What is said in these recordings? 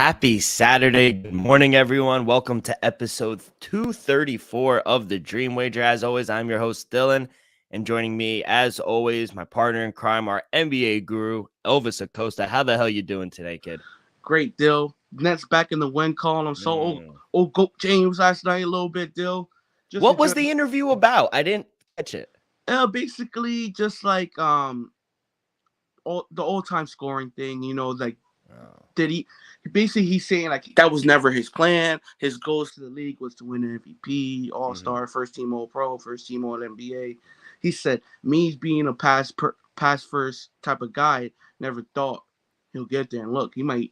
Happy Saturday. Good morning, everyone. Welcome to episode 234 of The Dream Wager. As always, I'm your host, Dylan. And joining me, as always, my partner in crime, our NBA guru, Elvis Acosta. How the hell you doing today, kid? Great, Dill. Nets back in the win column. I'm so old Goat James last night a little bit, Dill. Just What was enjoyed the interview about? I didn't catch it. basically just like the old time scoring thing, did he's saying like that was never his plan. His goals to the league was to win an MVP, all-star, first team all pro, first team all NBA. He said, me being a pass first type of guy, never thought he'll get there. And look, he might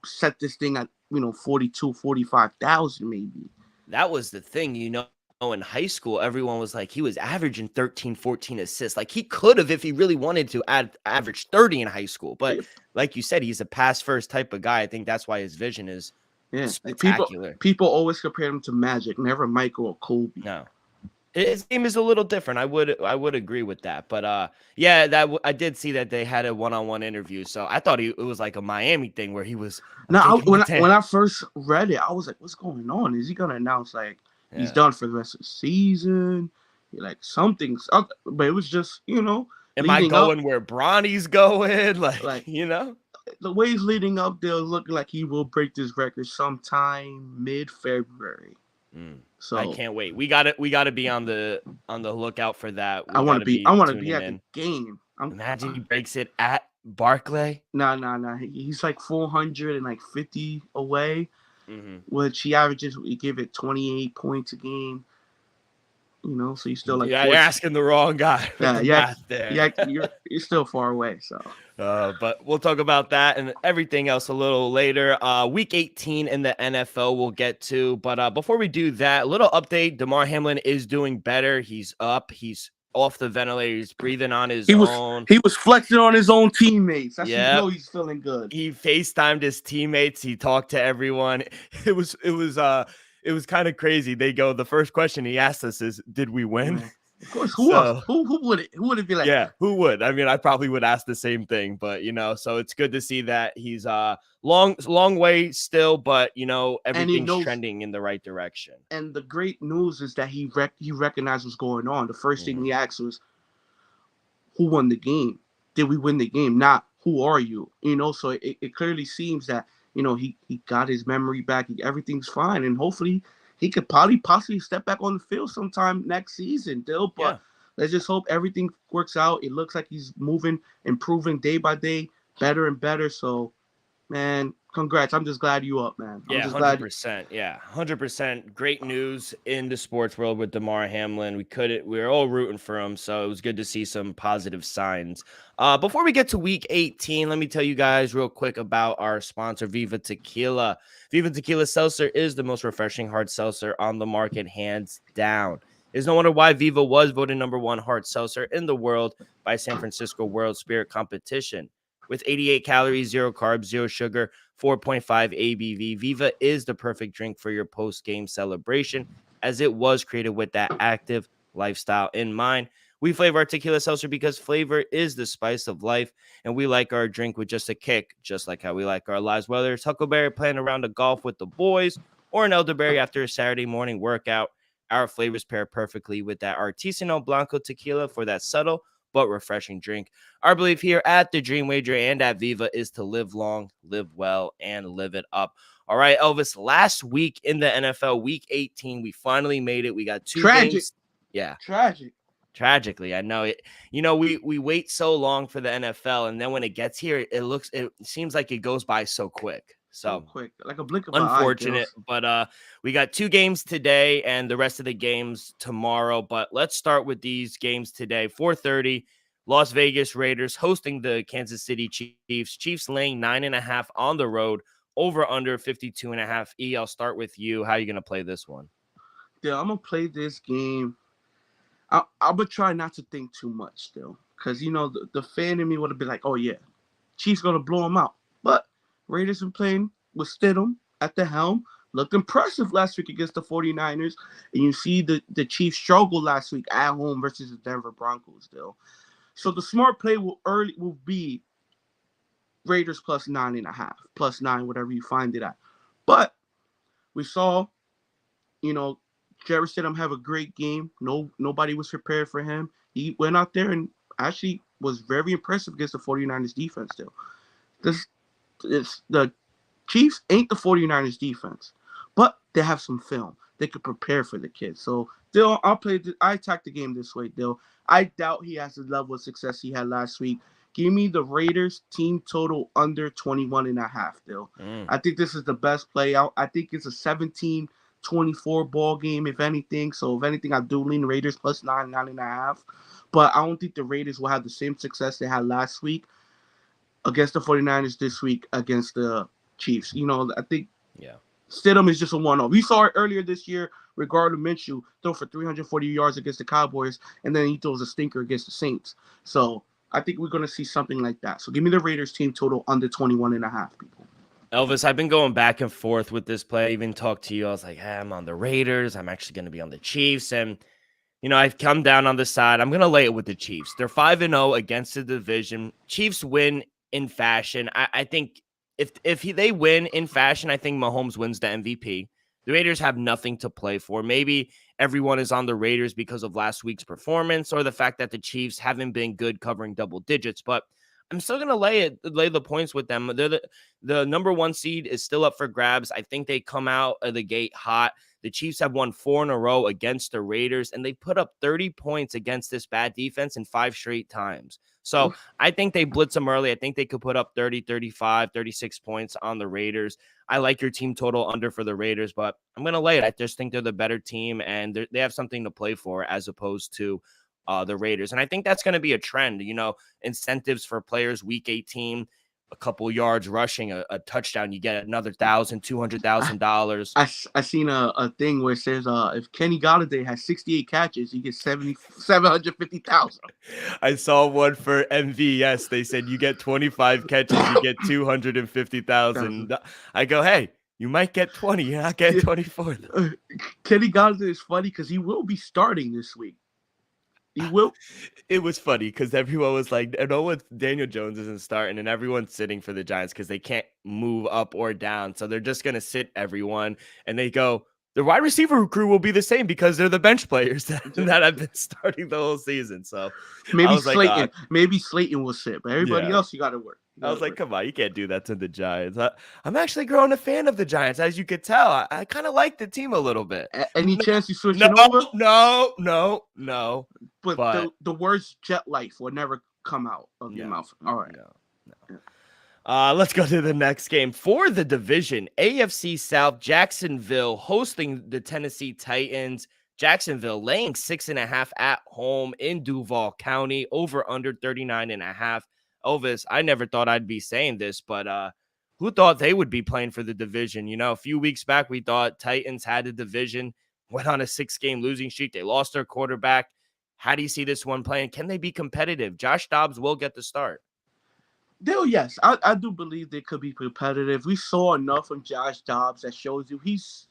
set this thing at 42, 45,000 maybe. That was the thing, in high school, everyone was like, he was averaging 13, 14 assists. Like, he could have, if he really wanted to, average 30 in high school. But like you said, he's a pass-first type of guy. I think that's why his vision is spectacular. People always compare him to Magic, never Michael or Kobe. No. His game is a little different. I would agree with that. But, I did see that they had a one-on-one interview. So I thought it was like a Miami thing where he was when I first read it, I was like, what's going on? Is he going to announce, like, he's done for the rest of the season? Like, something's up. But it was just, am I going where Bronny's going? Like, the way he's leading up, they're looking like he will break this record sometime mid-February. So I can't wait. We got to be on the lookout for that. I want to be at the game. Imagine he breaks it at Barclay. No. He's like 450 away, which he averages. We give it 28 points a game. So you're still like you're asking the wrong guy. Yeah, you're still far away. So, but we'll talk about that and everything else a little later. Week 18 in the NFL we'll get to, but before we do that, a little update: Damar Hamlin is doing better. He's up. He's off the ventilator. He's breathing on his own. He was flexing on his own teammates. That's how you know he's feeling good. He FaceTimed his teammates. He talked to everyone. It was kind of crazy. The first question he asked us is, did we win? Of course, who else? Who would it? Who would it be like? Yeah, who would? I mean, I probably would ask the same thing, but so it's good to see that he's long way still, but everything's trending in the right direction. And the great news is that he recognized what's going on. The first thing he asked was, who won the game? Did we win the game? Not who are you? So it clearly seems that he got his memory back. Everything's fine, and hopefully he could possibly step back on the field sometime next season, Dill. But let's just hope everything works out. It looks like he's improving day by day, better and better. So, man, congrats. I'm just glad you up, man. Yeah, 100%. 100%. Great news in the sports world with Damar Hamlin. We were all rooting for him, so it was good to see some positive signs. Before we get to week 18, let me tell you guys real quick about our sponsor, Viva Tequila. Viva Tequila Seltzer is the most refreshing hard seltzer on the market, hands down. There's no wonder why Viva was voted #1 hard seltzer in the world by San Francisco World Spirit Competition. With 88 calories, 0 carbs, 0 sugar, 4.5 ABV, Viva is the perfect drink for your post-game celebration, as it was created with that active lifestyle in mind. We flavor our tequila seltzer because flavor is the spice of life, and we like our drink with just a kick, just like how we like our lives. Whether it's Huckleberry playing around the golf with the boys or an elderberry after a Saturday morning workout, our flavors pair perfectly with that Artisanal Blanco tequila for that subtle but refreshing drink. Our belief here at the Dream Wager and at Viva is to live long, live well, and live it up. All right, Elvis, last week in the NFL, week 18, we finally made it. We got 2 games. Yeah. Tragically, I know it. We wait so long for the NFL, and then when it gets here, it seems like it goes by so quick. So quick, like a blink of an eye. Unfortunate, but we got 2 games today and the rest of the games tomorrow. But let's start with these games today. 4:30, Las Vegas Raiders hosting the Kansas City Chiefs. Chiefs laying 9.5 on the road, over under 52.5. I'll start with you. How are you going to play this one? Yeah, I'm going to play this game. I'm going to try not to think too much still, because, the fan in me would have been like, oh, yeah, Chiefs going to blow them out. But Raiders been playing with Stidham at the helm. Looked impressive last week against the 49ers. And you see the Chiefs struggle last week at home versus the Denver Broncos still. So the smart play will be Raiders plus 9.5, plus 9, whatever you find it at. But we saw, you know, Jarrett Stidham have a great game. Nobody was prepared for him. He went out there and actually was very impressive against the 49ers defense still. This it's the Chiefs ain't the 49ers defense, but they have some film. They could prepare for the kids. So, Dill, I attack the game this way, Dill. I doubt he has the level of success he had last week. Give me the Raiders team total under 21.5, Dill. Mm. I think this is the best play out. I think it's a 17-24 ball game, if anything. So, if anything, I do lean Raiders plus 9, 9.5. But I don't think the Raiders will have the same success they had last week against the 49ers this week against the Chiefs. I think Yeah. Stidham is just a one-off. We saw it earlier this year with Gardner Minshew throw for 340 yards against the Cowboys, and then he throws a stinker against the Saints. So I think we're going to see something like that. So give me the Raiders team total under 21.5, people. Elvis, I've been going back and forth with this play. I even talked to you. I was like, hey, I'm on the Raiders. I'm actually going to be on the Chiefs. And, I've come down on the side. I'm going to lay it with the Chiefs. They're 5-0 against the division. Chiefs win in fashion. I think if they win in fashion, I think Mahomes wins the MVP. The Raiders have nothing to play for. Maybe everyone is on the Raiders because of last week's performance or the fact that the Chiefs haven't been good covering double digits. But I'm still going to lay the points with them. They're the number one seed is still up for grabs. I think they come out of the gate hot. The Chiefs have won 4 in a row against the Raiders, and they put up 30 points against this bad defense in 5 straight times. So I think they blitz them early. I think they could put up 30, 35, 36 points on the Raiders. I like your team total under for the Raiders, but I'm going to lay it. I just think they're the better team, and they have something to play for as opposed to the Raiders. And I think that's going to be a trend, incentives for players week 18, a couple yards rushing, a touchdown, you get another $1,000, $200,000. I seen a thing where it says if Kenny Galladay has 68 catches, he gets 750,000. I saw one for MVS. They said you get 25 catches, you get 250,000. I go, hey, you might get 20. You're not getting 24. Kenny Galladay is funny because he will be starting this week. He will. It was funny because everyone was like, Daniel Jones isn't starting, and everyone's sitting for the Giants because they can't move up or down. So they're just going to sit everyone. And they go, the wide receiver crew will be the same because they're the bench players that have been starting the whole season. So maybe Slayton will sit, but everybody else, you got to work. I was like, come on, you can't do that to the Giants. I'm actually growing a fan of the Giants, as you could tell. I kind of like the team a little bit. Any chance you switching over? No. But the words jet life will never come out of your mouth. All right. No. Let's go to the next game. For the division, AFC South, Jacksonville hosting the Tennessee Titans. Jacksonville laying 6.5 at home in Duval County, over under 39.5. Elvis, I never thought I'd be saying this, but who thought they would be playing for the division? A few weeks back, we thought Titans had the division, went on a 6-game losing streak. They lost their quarterback. How do you see this one playing? Can they be competitive? Josh Dobbs will get the start. Yes, I do believe they could be competitive. We saw enough from Josh Dobbs that shows you he's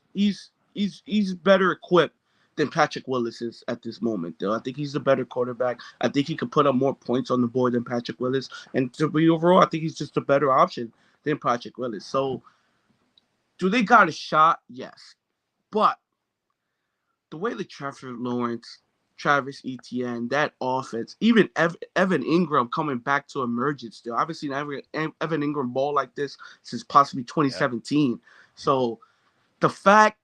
better equipped than Patrick Willis is at this moment, though. I think he's a better quarterback. I think he could put up more points on the board than Patrick Willis. And to be overall, I think he's just a better option than Patrick Willis. So, do they got a shot? Yes. But the way that Trevor Lawrence, Travis Etienne, that offense, even Evan Ingram coming back to emergence still. I haven't seen Evan Ingram ball like this since possibly 2017. Yeah. So, the fact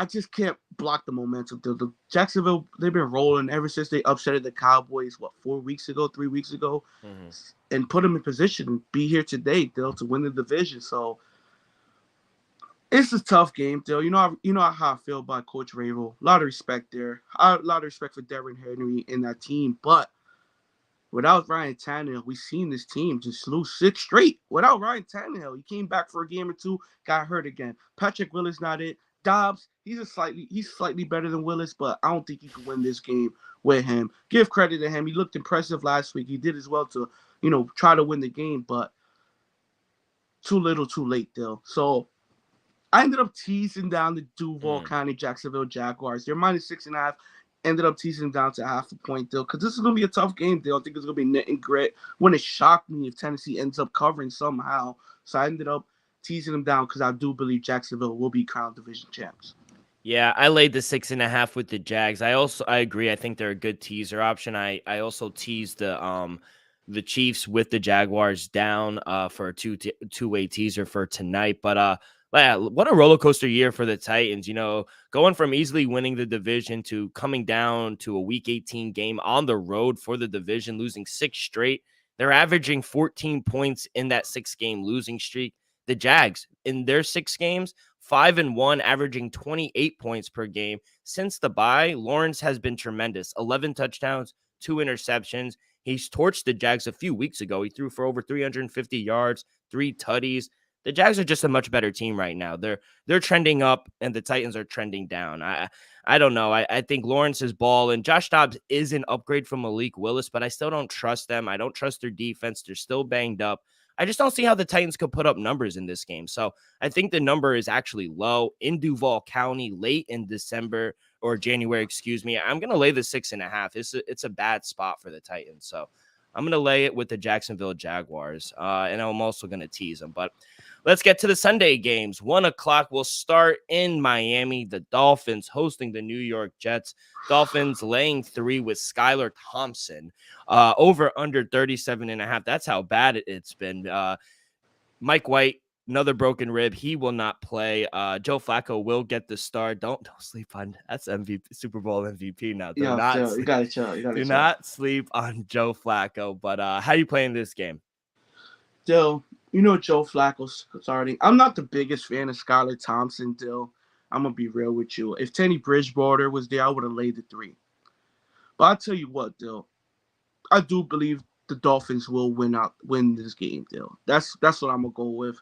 I just can't block the momentum. The Jacksonville, they've been rolling ever since they upsetted the Cowboys, 3 weeks ago, and put them in position to be here today, to win the division. So it's a tough game, Dill. You know how I feel about Coach Rabel. A lot of respect there. A lot of respect for Derrick Henry and that team. But without Ryan Tannehill, we've seen this team just lose 6 straight. Without Ryan Tannehill, he came back for a game or 2, got hurt again. Patrick Willis not it. Dobbs, he's slightly better than Willis, but I don't think he can win this game with him. Give credit to him. He looked impressive last week. He did as well to, try to win the game, but too little, too late, Dill. So I ended up teasing down the Duval County Jacksonville Jaguars. They're -6.5. Ended up teasing him down to half a point, Dill, because this is going to be a tough game, Dill. I think it's going to be knit and grit. Wouldn't it shock me if Tennessee ends up covering somehow? So I ended up teasing him down because I do believe Jacksonville will be crowned division champs. Yeah, I laid the 6.5 with the Jags. I agree. I think they're a good teaser option. I also teased the Chiefs with the Jaguars down for a two-way teaser for tonight. But yeah, what a roller coaster year for the Titans. You know, going from easily winning the division to coming down to a Week 18 game on the road for the division, losing 6 straight. They're averaging 14 points in that 6-game losing streak. The Jags in their 6 games, 5-1, averaging 28 points per game. Since the bye, Lawrence has been tremendous. 11 touchdowns, 2 interceptions. He's torched the Jags a few weeks ago. He threw for over 350 yards, 3 tutties. The Jags are just a much better team right now. They're trending up, and the Titans are trending down. I don't know. I think Lawrence's ball and Josh Dobbs is an upgrade from Malik Willis, but I still don't trust them. I don't trust their defense. They're still banged up. I just don't see how the Titans could put up numbers in this game. So I think the number is actually low in Duval County late in December or January, excuse me. I'm going to lay the 6.5. It's a bad spot for the Titans. So I'm going to lay it with the Jacksonville Jaguars. And I'm also going to tease them. But let's get to the Sunday games. 1:00 will start in Miami. The Dolphins hosting the New York Jets. Dolphins laying 3 with Skylar Thompson. Over under 37.5. That's how bad it's been. Mike White, another broken rib. He will not play. Joe Flacco will get the start. Don't sleep on that's MVP, Super Bowl MVP now. You gotta chill. Do not sleep on Joe Flacco. But how you playing this game? Dill, you know Joe Flacco's starting. I'm not the biggest fan of Skylar Thompson, Dill. I'm gonna be real with you. If Teddy Bridgewater was there, I would have laid the 3. But I'll tell you what, Dill. I do believe the Dolphins will win this game, Dill. That's what I'm gonna go with.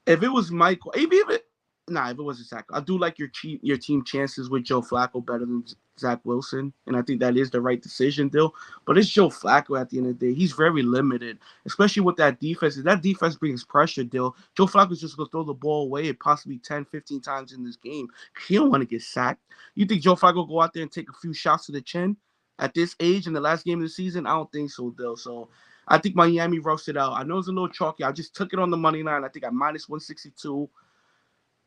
If it was Michael, if it wasn't Zach, I do like your team chances with Joe Flacco better than Zach Wilson, and I think that is the right decision, Dill. But it's Joe Flacco at the end of the day. He's very limited, especially with that defense. If that defense brings pressure, Dill, Joe Flacco's just going to throw the ball away possibly 10, 15 times in this game. He don't want to get sacked. You think Joe Flacco will go out there and take a few shots to the chin at this age in the last game of the season? I don't think so, Dill. So I think Miami roughs it out. I know it's a little chalky. I just took it on the money line. I think at minus 162.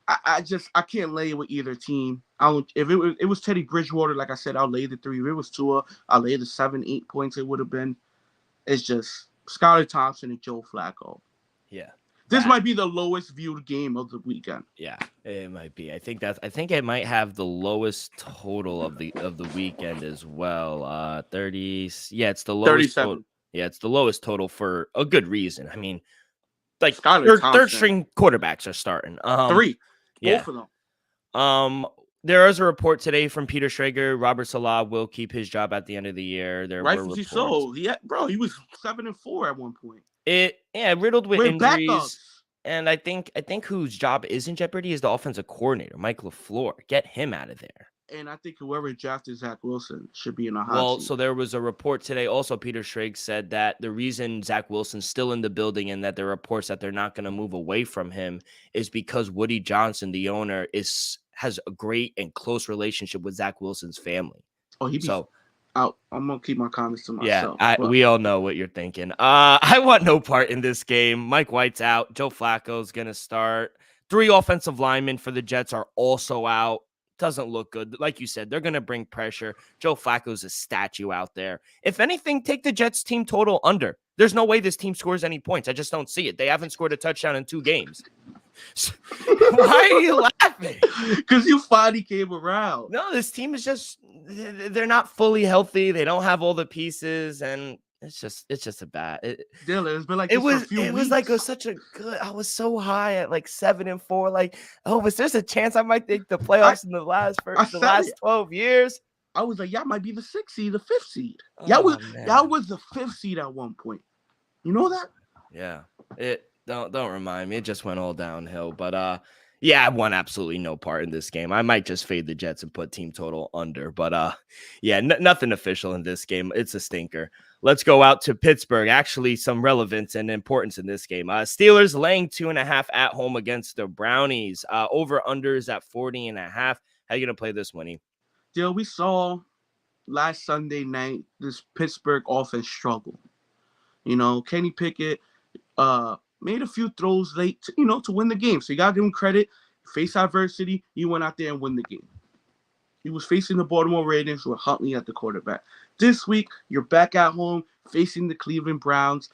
I can't lay it with either team. If it was Teddy Bridgewater, like I said, I'll lay the 3. If it was Tua, I'll lay the 7, 8 points. It would have been. It's just Skylar Thompson and Joe Flacco. Yeah, this might be the lowest viewed game of the weekend. Yeah, it might be. I think it might have the lowest total of the weekend as well. 30. Yeah, it's the lowest. 37. Yeah, it's the lowest total for a good reason. I mean, like third string quarterbacks are starting. 3. Yeah. Both of them. There is a report today from Peter Schrager. Robert Saleh will keep his job at the end of the year. There were reports. So. He was 7-4 at one point. Riddled with injuries. Backups. And I think whose job is in jeopardy is the offensive coordinator, Mike LaFleur. Get him out of there. And I think whoever drafted Zach Wilson should be in a hot seat. So there was a report today. Also, Peter Schrager said that the reason Zach Wilson's still in the building and that there are reports that they're not going to move away from him is because Woody Johnson, the owner, has a great and close relationship with Zach Wilson's family. Oh, I'm gonna keep my comments to myself. Yeah, we all know what you're thinking. I want no part in this game. Mike White's out. Joe Flacco's gonna start. 3 offensive linemen for the Jets are also out. Doesn't look good. Like you said, they're going to bring pressure. Joe Flacco's a statue out there. If anything, take the Jets team total under. There's no way this team scores any points. I just don't see it. They haven't scored a touchdown in 2 games. Why are you laughing? Because you finally came around. No, this team is just, they're not fully healthy. They don't have all the pieces, and it's just a bad. Dylan, it's been like this for a few weeks. Was like such a good. I was so high at like 7-4. Like, but there's a chance I might make the playoffs in the last 12 years. I was like, y'all might be the 6th seed, the 5th seed. Y'all was the 5th seed at one point. You know that? Yeah. Don't remind me. It just went all downhill. But yeah, I want absolutely no part in this game. I might just fade the Jets and put team total under. But yeah, nothing official in this game. It's a stinker. Let's go out to Pittsburgh. Actually, some relevance and importance in this game. Steelers laying 2.5 at home against the Brownies. Over unders at 40.5. How you gonna play this, Winnie? Dill, we saw last Sunday night, this Pittsburgh offense struggled. You know, Kenny Pickett made a few throws late, to win the game. So you gotta give him credit. Face adversity, you went out there and win the game. He was facing the Baltimore Ravens with Huntley at the quarterback. This week, you're back at home facing the Cleveland Browns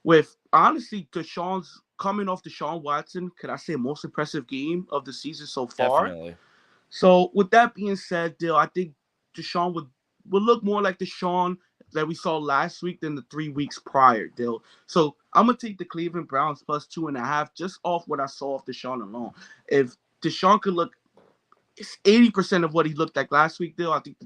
with, honestly, Deshaun's coming off Deshaun Watson, could I say, most impressive game of the season so far. Definitely. So with that being said, Dill, I think Deshaun would look more like Deshaun that we saw last week than the 3 weeks prior, Dill. So I'm gonna take the Cleveland Browns plus 2.5 just off what I saw of Deshaun alone. If Deshaun could look it's 80% of what he looked like last week, Dill, I think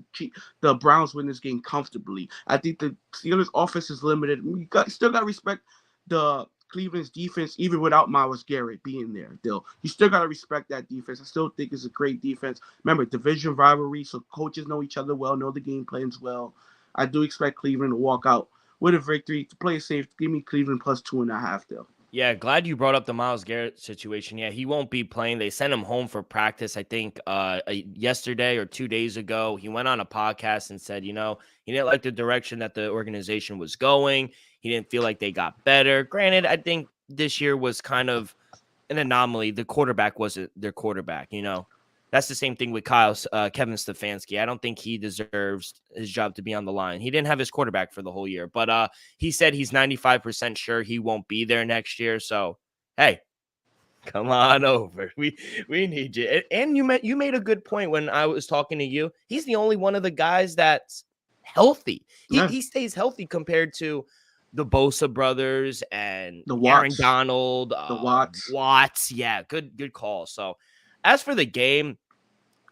the Browns win this game comfortably. I think the Steelers' offense is limited. We still got to respect the Cleveland's defense, even without Myles Garrett being there, Dill. You still got to respect that defense. I still think it's a great defense. Remember, division rivalry, so coaches know each other well, know the game plans well. I do expect Cleveland to walk out with a victory. To play it safe, give me Cleveland plus 2.5, Dill. Yeah, glad you brought up the Myles Garrett situation. Yeah, he won't be playing. They sent him home for practice, I think, yesterday or 2 days ago. He went on a podcast and said, he didn't like the direction that the organization was going. He didn't feel like they got better. Granted, I think this year was kind of an anomaly. The quarterback wasn't their quarterback, That's the same thing with Kevin Stefanski. I don't think he deserves his job to be on the line. He didn't have his quarterback for the whole year, but he said he's 95% sure he won't be there next year. So, hey, come on over. We need you. And you made a good point when I was talking to you. He's the only one of the guys that's healthy. He stays healthy compared to the Bosa brothers and The Aaron Watts. Donald, The Watts. Watts. Yeah, good call. So, as for the game,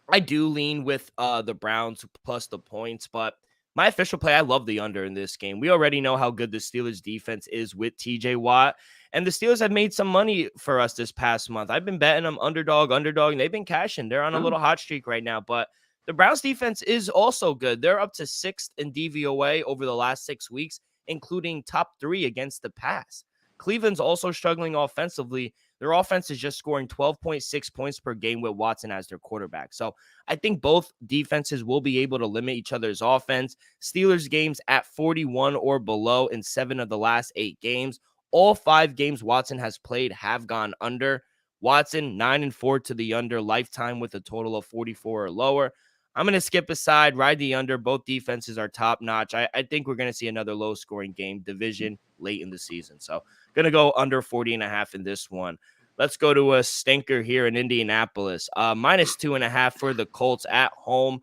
I do lean with the Browns plus the points, but my official play, I love the under in this game. We already know how good the Steelers defense is with TJ Watt, and the Steelers have made some money for us this past month. I've been betting them underdog, and they've been cashing. They're on a little hot streak right now, but the Browns defense is also good. They're up to 6th in DVOA over the last 6 weeks, including top 3 against the pass. Cleveland's also struggling offensively. Their offense is just scoring 12.6 points per game with Watson as their quarterback. So I think both defenses will be able to limit each other's offense. Steelers games at 41 or below in 7 of the last 8 games. All 5 games Watson has played have gone under. Watson 9-4 to the under lifetime with a total of 44 or lower. I'm going to skip aside, ride the under. Both defenses are top notch. I think we're going to see another low scoring game division late in the season. So going to go under 40.5 in this one. Let's go to a stinker here in Indianapolis. Minus 2.5 for the Colts at home.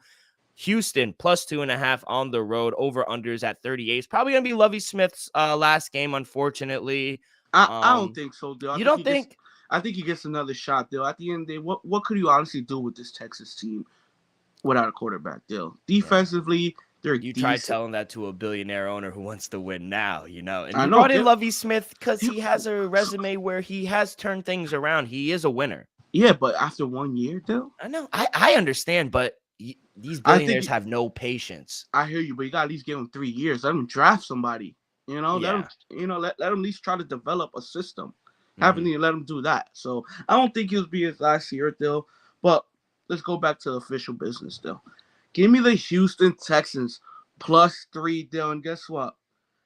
Houston plus 2.5 on the road. Over unders at 38. It's probably going to be Lovie Smith's last game, unfortunately. I don't think so, Dill. You don't think? I think he gets another shot, Dill. At the end of the day, what could you honestly do with this Texas team without a quarterback, Dill? Defensively, they're you decent. try telling that to a billionaire owner who wants to win now, And I you know, brought in Lovie Smith because he has a resume where he has turned things around. He is a winner. Yeah, but after 1 year, Dill? I know. I understand, but these billionaires have no patience. I hear you, but you got to at least give them 3 years. Let them draft somebody. Let them, let them at least try to develop a system. Haven't even let them do that. So I don't think he'll be his last year, Dill. But let's go back to official business, Dill. Give me the Houston Texans plus 3, Dill. And guess what?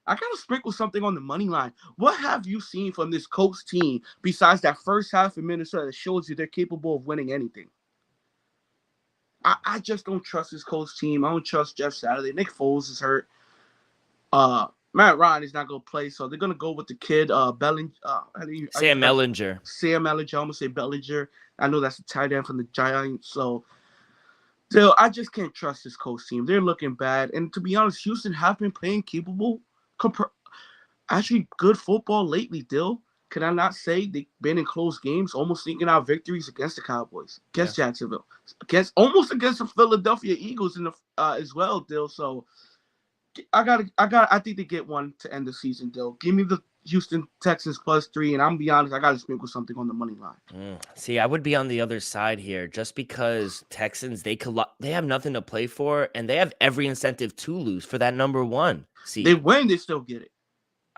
I gotta sprinkle something on the money line. What have you seen from this Colts team besides that first half in Minnesota that shows you they're capable of winning anything? I just don't trust this Colts team. I don't trust Jeff Saturday. Nick Foles is hurt. Matt Ryan is not gonna play, so they're gonna go with the kid Sam Ehlinger. Sam Ehlinger. I'm gonna say Bellinger. I know that's a tight end from the Giants. So still, I just can't trust this Colts team. They're looking bad. And to be honest, Houston have been playing capable, actually good football lately, Dill. Can I not say they've been in close games, almost sneaking out victories against the Cowboys, against Jacksonville, against the Philadelphia Eagles in the as well, Dill. So I think they get one to end the season, Dill. Give me the Houston Texans plus 3, and I'm be honest, I gotta sprinkle something on the money line. See, I would be on the other side here, just because Texans they have nothing to play for, and they have every incentive to lose for that number 1 seed. They win, they still get it.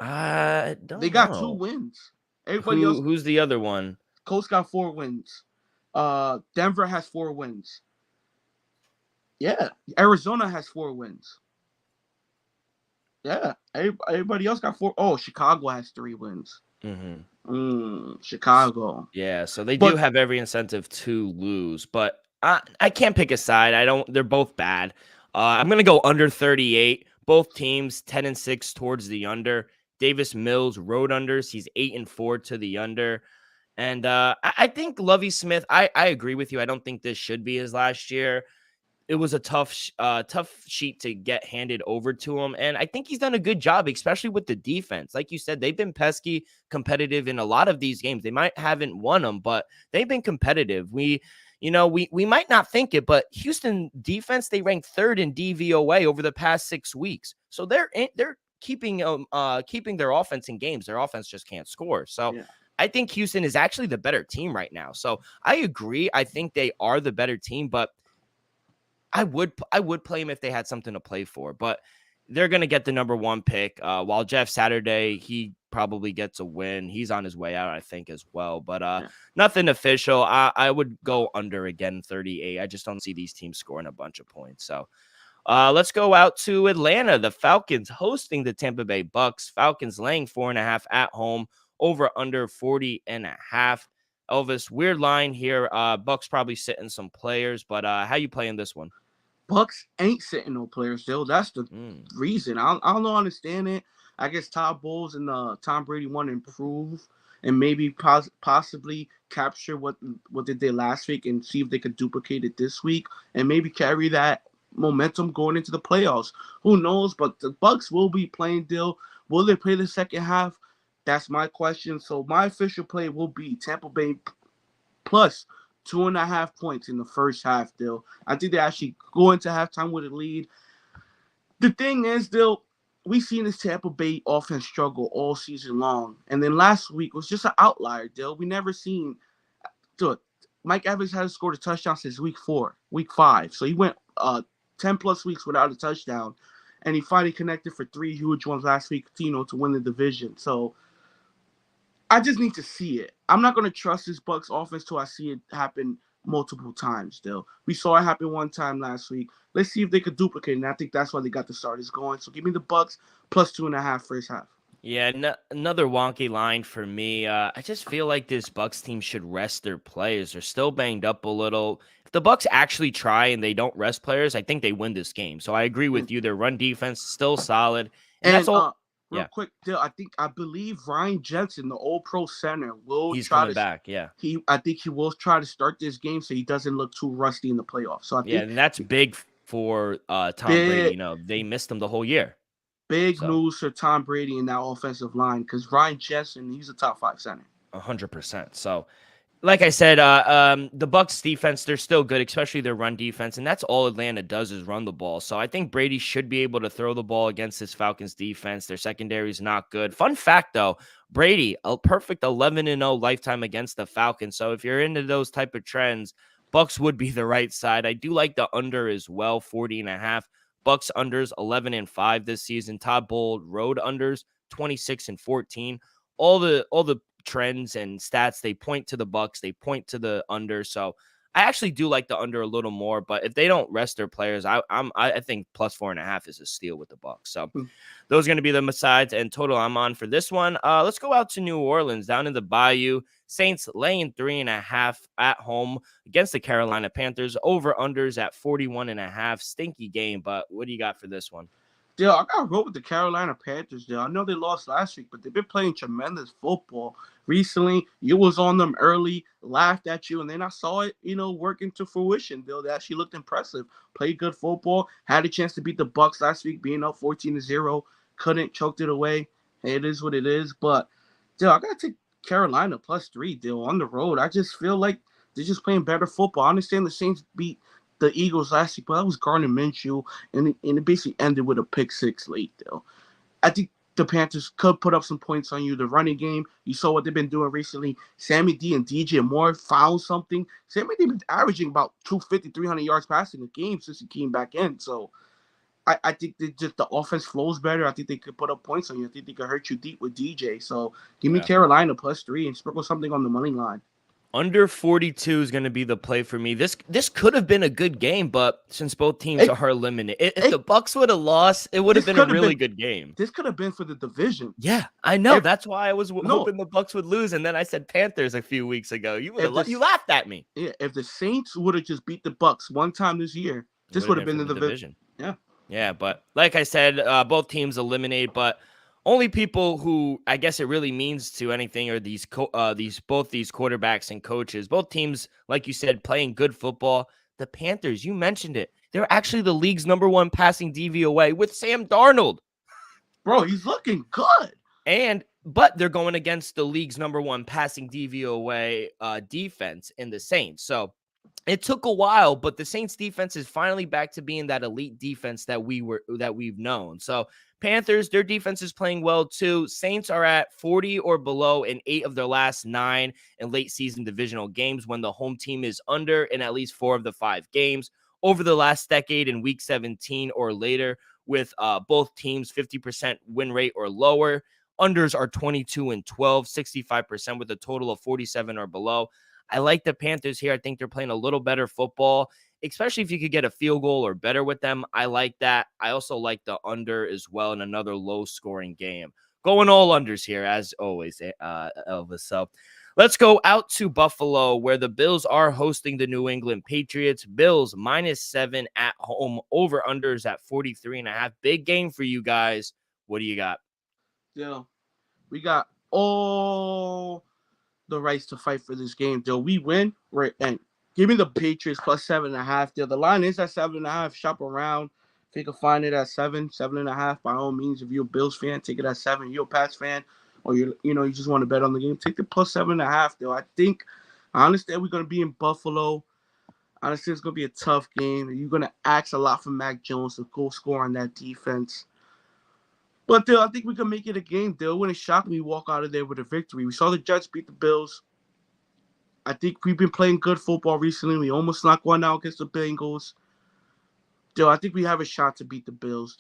They got 2 wins. Everybody else. Who's the other one? Colts got 4 wins. Denver has 4 wins. Yeah, Arizona has 4 wins. Yeah, everybody else got 4. Oh, Chicago has 3 wins. Hmm. Chicago. Yeah, so they do But have every incentive to lose, but I can't pick a side. I don't. They're both bad. I'm gonna go under 38. Both teams 10-6 towards the under. Davis Mills road unders. He's 8-4 to the under. And I think Lovey Smith. I agree with you. I don't think this should be his last year. It was a tough sheet to get handed over to him, and I think he's done a good job, especially with the defense. Like you said, they've been pesky, competitive in a lot of these games. They might haven't won them, but they've been competitive. We might not think it, but Houston defense, they ranked third in DVOA over the past 6 weeks, so they're keeping their offense in games. Their offense just can't score. So yeah, I think Houston is actually the better team right now. So I agree. I think they are the better team, but I would play him if they had something to play for, but they're gonna get the number one pick. While Jeff Saturday, he probably gets a win. He's on his way out, I think, as well. But yeah. nothing official. I would go under again, 38. I just don't see these teams scoring a bunch of points. So let's go out to Atlanta. The Falcons hosting the Tampa Bay Bucks. Falcons laying 4.5 at home, over under 40.5. Elvis, weird line here. Bucks probably sitting some players, but how you playing this one? Bucks ain't sitting no players still. That's the Mm. reason. I don't know, understand it. I guess Todd Bowles and Tom Brady want to improve and maybe possibly capture what they did last week and see if they could duplicate it this week and maybe carry that momentum going into the playoffs. Who knows? But the Bucks will be playing Dill. Will they play the second half? That's my question. So my official play will be Tampa Bay plus 2.5 points in the first half, Dill. I think they actually go into halftime with a lead. The thing is, Dill, we've seen this Tampa Bay offense struggle all season long. And then last week was just an outlier, Dill. We never seen Dude, Mike Evans hasn't scored a touchdown since week 5. So he went 10 plus weeks without a touchdown. And he finally connected for 3 huge ones last week, to win the division. So I just need to see it. I'm not going to trust this Bucks offense till I see it happen multiple times. Still, we saw it happen one time last week. Let's see if they could duplicate it. And I think that's why they got the starters going. So give me the Bucks plus 2.5 first half. Yeah, another wonky line for me. I just feel like this Bucks team should rest their players. They're still banged up a little. If the Bucks actually try and they don't rest players, I think they win this game. So I agree with you. Their run defense is still solid, and that's And all. real Yeah, quick, I believe Ryan Jensen, the All Pro center, will he's try coming to. back. Yeah, I think he will try to start this game so he doesn't look too rusty in the playoffs. So I yeah, think and that's big for Tom Brady. big They missed him the whole year. big So news for Tom Brady in that offensive line because Ryan Jensen, he's a top 5 center. 100%. So like I said, the Bucks defense, they're still good, especially their run defense, and that's all Atlanta does is run the ball. So I think Brady should be able to throw the ball against this Falcons defense. Their secondary is not good. Fun fact though, Brady, a perfect 11-0 lifetime against the Falcons. So if you're into those type of trends, Bucks would be the right side. I do like the under as well, 40.5. Bucks unders 11-5 this season. Todd Bowles road unders 26-14. All the trends and stats, they point to the Bucks, they point to the under. So I actually do like the under a little more, but if they don't rest their players, I think plus 4.5 is a steal with the Bucks. So Hmm. those are going to be the sides and total I'm on for this one. Let's go out to New Orleans, down in the Bayou. Saints laying 3.5 at home against the Carolina Panthers. Over unders at 41.5. Stinky game, but what do you got for this one? I got to roll with the Carolina Panthers. I know they lost last week, but they've been playing tremendous football recently. You was on them early, laughed at you, and then I saw it, work into fruition. They actually looked impressive. Played good football. Had a chance to beat the Bucks last week, being up 14-0. Couldn't, choked it away. Hey, it is what it is. But I got to take Carolina plus 3. On the road. I just feel like they're just playing better football. I understand the Saints beat the Eagles last week, but that was Gardner Minshew, and it basically ended with a pick 6 late, though. I think the Panthers could put up some points on you. The running game, you saw what they've been doing recently. Sammy D and DJ Moore found something. Sammy D been averaging about 250, 300 yards passing a game since he came back in. So I think that just the offense flows better. I think they could put up points on you. I think they could hurt you deep with DJ. So give me Yeah. Carolina plus 3 and sprinkle something on the money line. Under 42 is going to be the play for me. This could have been a good game, but since both teams are eliminated, if the Bucks would have lost, it would have been a really good game. This could have been for the division. Yeah, I know. That's why I was hoping the Bucks would lose, and then I said Panthers a few weeks ago. You laughed at me. Yeah, if the Saints would have just beat the Bucks one time this year, this would have been the division. Yeah, but like I said, both teams eliminated, but only people who I guess it really means to anything are these quarterbacks and coaches. Both teams, like you said, playing good football. The Panthers, you mentioned it. They're actually the league's #1 passing DVOA with Sam Darnold. Bro, he's looking good. But they're going against the league's #1 passing DVOA defense in the Saints. So it took a while, but the Saints defense is finally back to being that elite defense that we've known. So Panthers, their defense is playing well too. Saints are at 40 or below in 8 of their last 9 in late season divisional games when the home team is under in at least 4 of the 5 games. Over the last decade in week 17 or later, with both teams 50% win rate or lower. Unders are 22 and 12, 65% with a total of 47 or below. I like the Panthers here. I think they're playing a little better football, especially if you could get a field goal or better with them. I like that. I also like the under as well in another low-scoring game. Going all unders here, as always, Elvis. So let's go out to Buffalo, where the Bills are hosting the New England Patriots. Bills -7 at home. Over-unders at 43.5. Big game for you guys. What do you got? Yeah, we got all the rights to fight for this game. Till we win, right? And give me the Patriots +7.5. Till the line is at 7.5. Shop around. If you can find it at 7.5, by all means. If you're a Bills fan, take it at 7. If you're a Pats fan, or you just want to bet on the game, take the +7.5. Though I understand we're gonna be in Buffalo. I understand it's gonna be a tough game. You're gonna ask a lot from Mac Jones to go score on that defense. But I think we can make it a game. It wouldn't shock me walk out of there with a victory. We saw the Jets beat the Bills. I think we've been playing good football recently. We almost knocked one out against the Bengals. I think we have a shot to beat the Bills.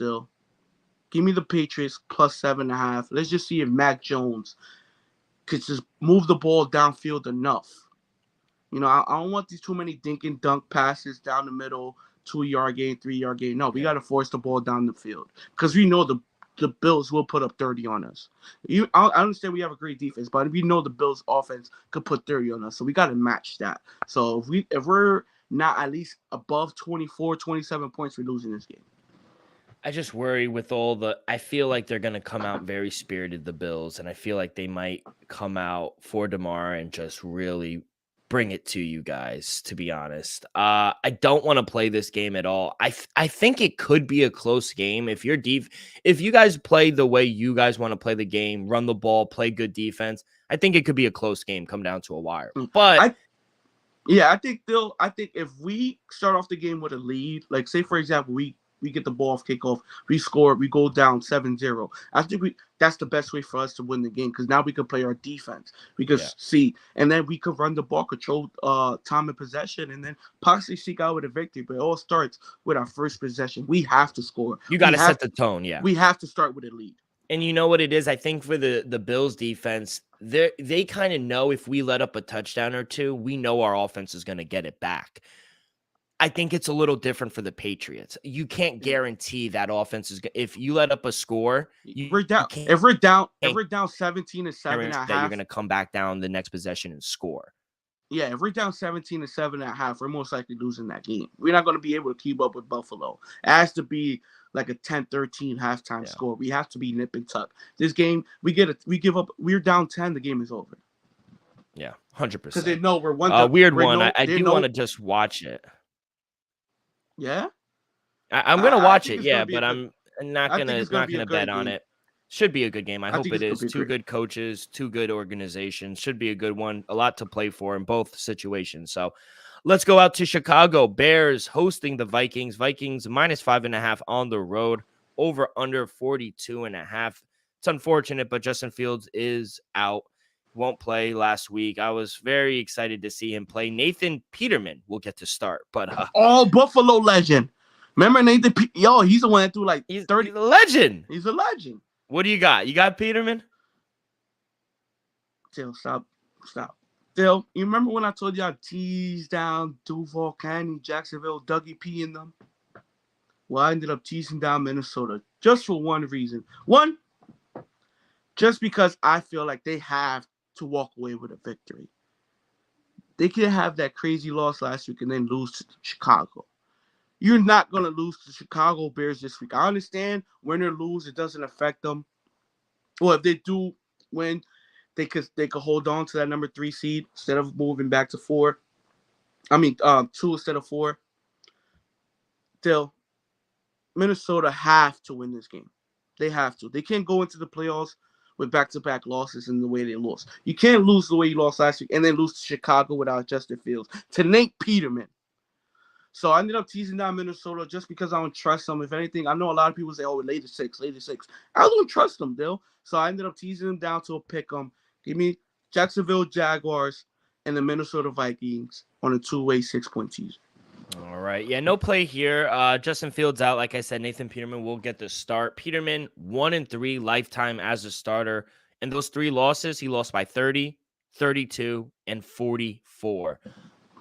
Give me the Patriots +7.5. Let's just see if Mac Jones could just move the ball downfield enough. I don't want these too many dink and dunk passes down the middle, 2-yard gain, 3-yard gain. No, we got to force the ball down the field because we know the Bills will put up 30 on us. I understand we have a great defense, but we know the Bills offense could put 30 on us, so we got to match that. So if we're not at least above 24, 27 points, we're losing this game. I just worry with I feel like they're going to come out very spirited, the Bills, and I feel like they might come out for DeMar and just really bring it to you guys, to be honest. I don't want to play this game at all. I think it could be a close game if you guys play the way you guys want to play the game, run the ball, play good defense. I think it could be a close game, come down to a wire. But I think if we start off the game with a lead, like say for example we get the ball off kickoff, we score, we go down 7-0. I think that's the best way for us to win the game because now we can play our defense. We can see, and then we could run the ball, control time and possession, and then possibly seek out with a victory. But it all starts with our first possession. We have to score. You got to set the tone, yeah. We have to start with a lead. And you know what it is? I think for the Bills defense, they kind of know if we let up a touchdown or two, we know our offense is going to get it back. I think it's a little different for the Patriots. You can't guarantee that offense is if you let up a score. If we're down 17-7.5, you're going to come back down the next possession and score. Yeah, if we're down 17-7.5, we're most likely losing that game. We're not going to be able to keep up with Buffalo. It has to be like a 10-13 halftime score. We have to be nip and tuck. This game, we give up. We're down 10. The game is over. Yeah, 100%. Because they know we're one. Weird one. I do want to just watch it. Yeah, I'm gonna watch it. Yeah, but I'm not gonna bet on it. Should be a good game. I hope it is. Two good coaches, two good organizations. Should be a good one. A lot to play for in both situations. So let's go out to Chicago. Bears hosting the Vikings. Vikings -5.5 on the road. Over under 42.5. It's unfortunate, but Justin Fields is out. Won't play last week. I was very excited to see him play. Nathan Peterman will get to start, but Buffalo legend. Remember Nathan? He's the one that threw like 30. He's a legend. He's a legend. What do you got? You got Peterman? Stop. Phil, you remember when I told you I teased down Duval County, Jacksonville, Dougie P in them? Well, I ended up teasing down Minnesota just for one reason. One, just because I feel like they have to walk away with a victory. They can't have that crazy loss last week and then lose to Chicago. You're not going to lose to Chicago Bears this week. I understand win or lose, it doesn't affect them. Well, if they do win, they could hold on to that number 3 seed instead of moving back to 4. I mean, 2 instead of 4. Still, Minnesota have to win this game. They have to. They can't go into the playoffs with back-to-back losses in the way they lost. You can't lose the way you lost last week and then lose to Chicago without Justin Fields. To Nate Peterman. So I ended up teasing down Minnesota just because I don't trust them. If anything, I know a lot of people say, oh, later 6. I don't trust them, Dill. So I ended up teasing them down to a pick 'em. Give me Jacksonville Jaguars and the Minnesota Vikings on a 2-way 6-point teaser. All right. Yeah, no play here. Justin Fields out. Like I said, Nathan Peterman will get the start. Peterman 1-3 lifetime as a starter. And those 3 losses, he lost by 30, 32, and 44.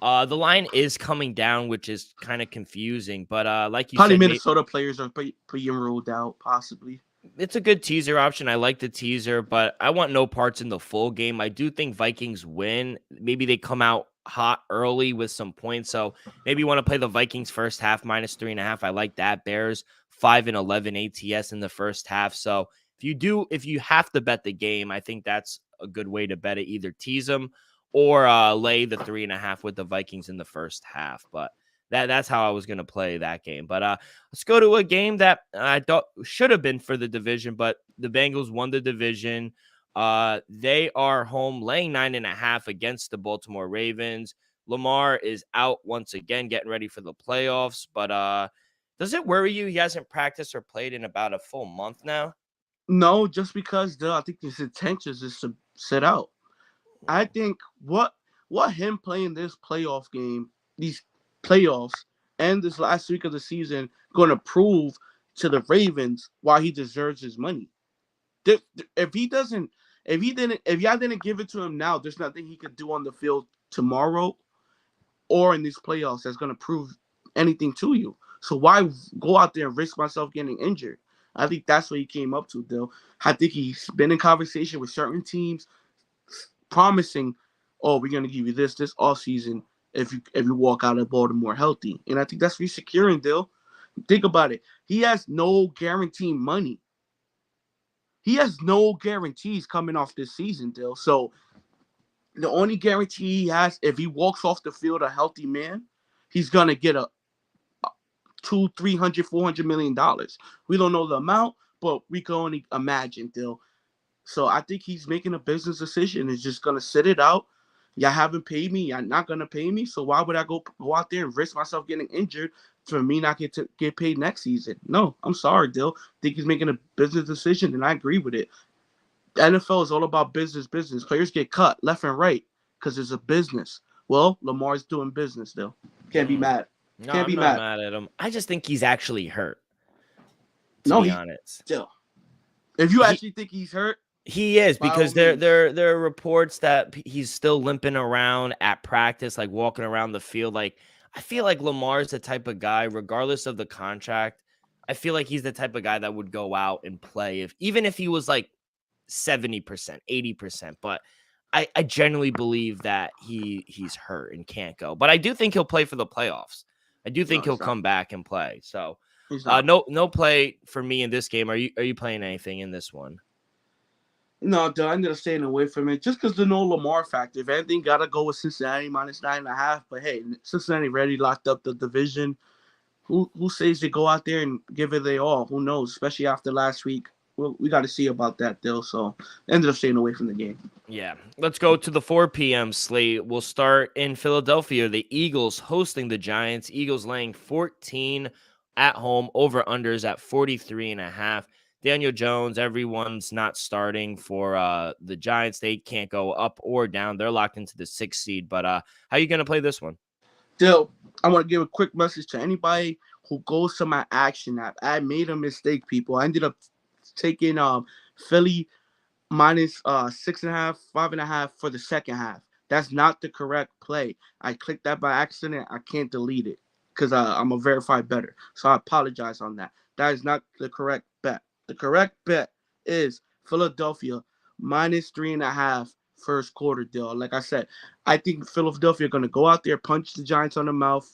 The line is coming down, which is kind of confusing. But like you Probably said, Minnesota players are being ruled out, possibly. it's a good teaser option. I like the teaser, but I want no parts in the full game. I do think Vikings win. Maybe they come out hot early with some points. So maybe you want to play the Vikings first half -3.5. I like that. Bears 5-11 ATS in the first half. So if you have to bet the game, I think that's a good way to bet it. Either tease them or lay the 3.5 with the Vikings in the first half. But that's how I was going to play that game. But let's go to a game that I thought should have been for the division, but the Bengals won the division. They are home laying 9.5 against the Baltimore Ravens. Lamar is out once again, getting ready for the playoffs. But does it worry you? He hasn't practiced or played in about a full month now. No, just because I think his intentions is to sit out. I think what him playing this playoff game, these playoffs, and this last week of the season going to prove to the Ravens why he deserves his money. If y'all didn't give it to him now, there's nothing he could do on the field tomorrow or in these playoffs that's going to prove anything to you. So why go out there and risk myself getting injured? I think that's what he came up to, though. I think he's been in conversation with certain teams promising, oh, we're gonna give you this offseason if you walk out of Baltimore healthy. And I think that's what he's securing, Dill. Think about it. He has no guaranteed money. He has no guarantees coming off this season, Dill. So the only guarantee he has, if he walks off the field a healthy man, he's gonna get a $200, $300, $400 million. We don't know the amount, but we can only imagine, Dill. So I think he's making a business decision. He's just gonna sit it out. Y'all haven't paid me. Y'all not gonna pay me. So why would I go out there and risk myself getting injured for me not get paid next season? No, I'm sorry, Dill. I think he's making a business decision, and I agree with it. The NFL is all about business. Players get cut left and right because it's a business. Well, Lamar's doing business, Dill. Can't be mad. No, Can't I'm be not mad. mad at him. I just think he's actually hurt, to No, be he honest. Dill. If you He, actually think he's hurt, He is, by all because means. there are reports that he's still limping around at practice, like walking around the field. Like, I feel like Lamar is the type of guy, regardless of the contract, I feel like he's the type of guy that would go out and play even if he was like 70%, 80%. But I genuinely believe that he's hurt and can't go. But I do think he'll play for the playoffs. I do No, think he'll he's not. come back and play. So He's not. no play for me in this game. Are you playing anything in this one? No, I ended up staying away from it just because the no Lamar factor. If anything, gotta go with Cincinnati -9.5. But hey, Cincinnati already locked up the division. Who says they go out there and give it their all? Who knows? Especially after last week. Well, we got to see about that, though. So ended up staying away from the game. Yeah, let's go to the 4 p.m. slate. We'll start in Philadelphia. The Eagles hosting the Giants. Eagles laying 14 at home. Over-unders at 43.5. Daniel Jones, everyone's not starting for the Giants. They can't go up or down. They're locked into the 6th seed. But how are you going to play this one? Still, I want to give a quick message to anybody who goes to my action app. I made a mistake, people. I ended up taking Philly -6.5, 5.5 for the second half. That's not the correct play. I clicked that by accident. I can't delete it because I'm a verified better. So I apologize on that. That is not the correct bet. The correct bet is Philadelphia minus 3.5 first quarter deal. Like I said, I think Philadelphia are going to go out there, punch the Giants on the mouth.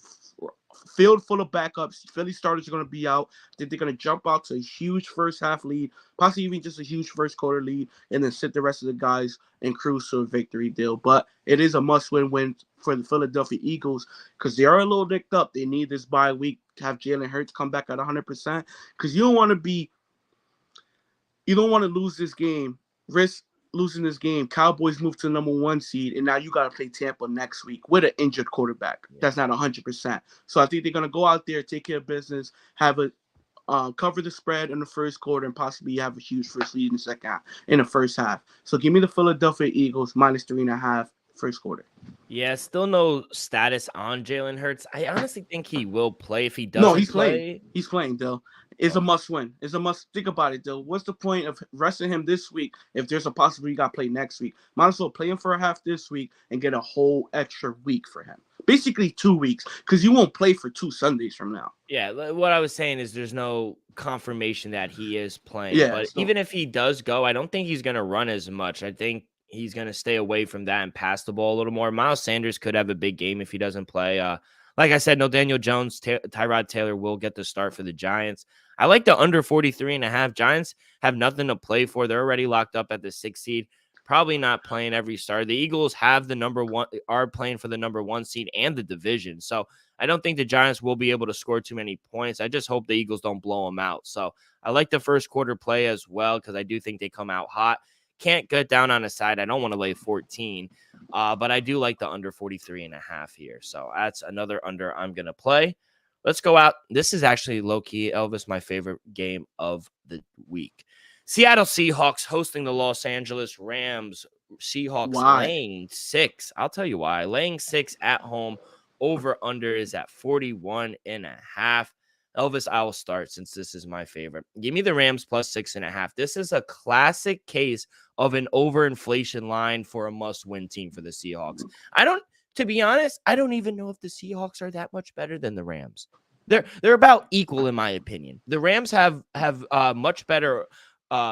Field full of backups. Philly starters are going to be out. I think they're going to jump out to a huge first half lead, possibly even just a huge first quarter lead, and then sit the rest of the guys and cruise to a victory deal. But it is a must-win for the Philadelphia Eagles because they are a little nicked up. They need this bye week to have Jalen Hurts come back at 100% because you don't want to lose this game, risk losing this game. Cowboys move to the number 1 seed, and now you got to play Tampa next week with an injured quarterback. That's not 100%. So I think they're going to go out there, take care of business, have a cover the spread in the first quarter, and possibly have a huge first lead in the second half, in the first half. So give me the Philadelphia Eagles minus 3.5 first quarter. Yeah, still no status on Jalen Hurts. I honestly think he will play. If he No, doesn't he's playing. play, He's playing, Dill. It's a okay. must win. It's a must. Think about it, Dill. What's the point of resting him this week if there's a possibility you got to play next week? Might as well play him for a half this week and get a whole extra week for him. Basically 2 weeks because you won't play for 2 Sundays from now. Yeah, what I was saying is there's no confirmation that he is playing. Yeah. But So even if he does go, I don't think he's going to run as much. I think he's going to stay away from that and pass the ball a little more. Miles Sanders could have a big game if he doesn't play. Like I said, no Daniel Jones. Tyrod Taylor will get the start for the Giants. I like the under 43.5. Giants have nothing to play for. They're already locked up at the 6th seed. Probably not playing every start. The Eagles have the number 1, are playing for the number 1 seed and the division. So I don't think the Giants will be able to score too many points. I just hope the Eagles don't blow them out. So I like the first quarter play as well because I do think they come out hot. Can't get down on a side. I don't want to lay 14, but I do like the under 43.5 here. So that's another under I'm going to play. Let's go out. This is actually low-key, Elvis, my favorite game of the week. Seattle Seahawks hosting the Los Angeles Rams. Seahawks why? laying 6. I'll tell you why. Laying 6 at home. Over under is at 41.5. Elvis, I will start since this is my favorite. Give me the Rams plus 6.5. This is a classic case of an overinflation line for a must-win team for the Seahawks. To be honest, I don't even know if the Seahawks are that much better than the Rams. They're about equal in my opinion. The Rams have much better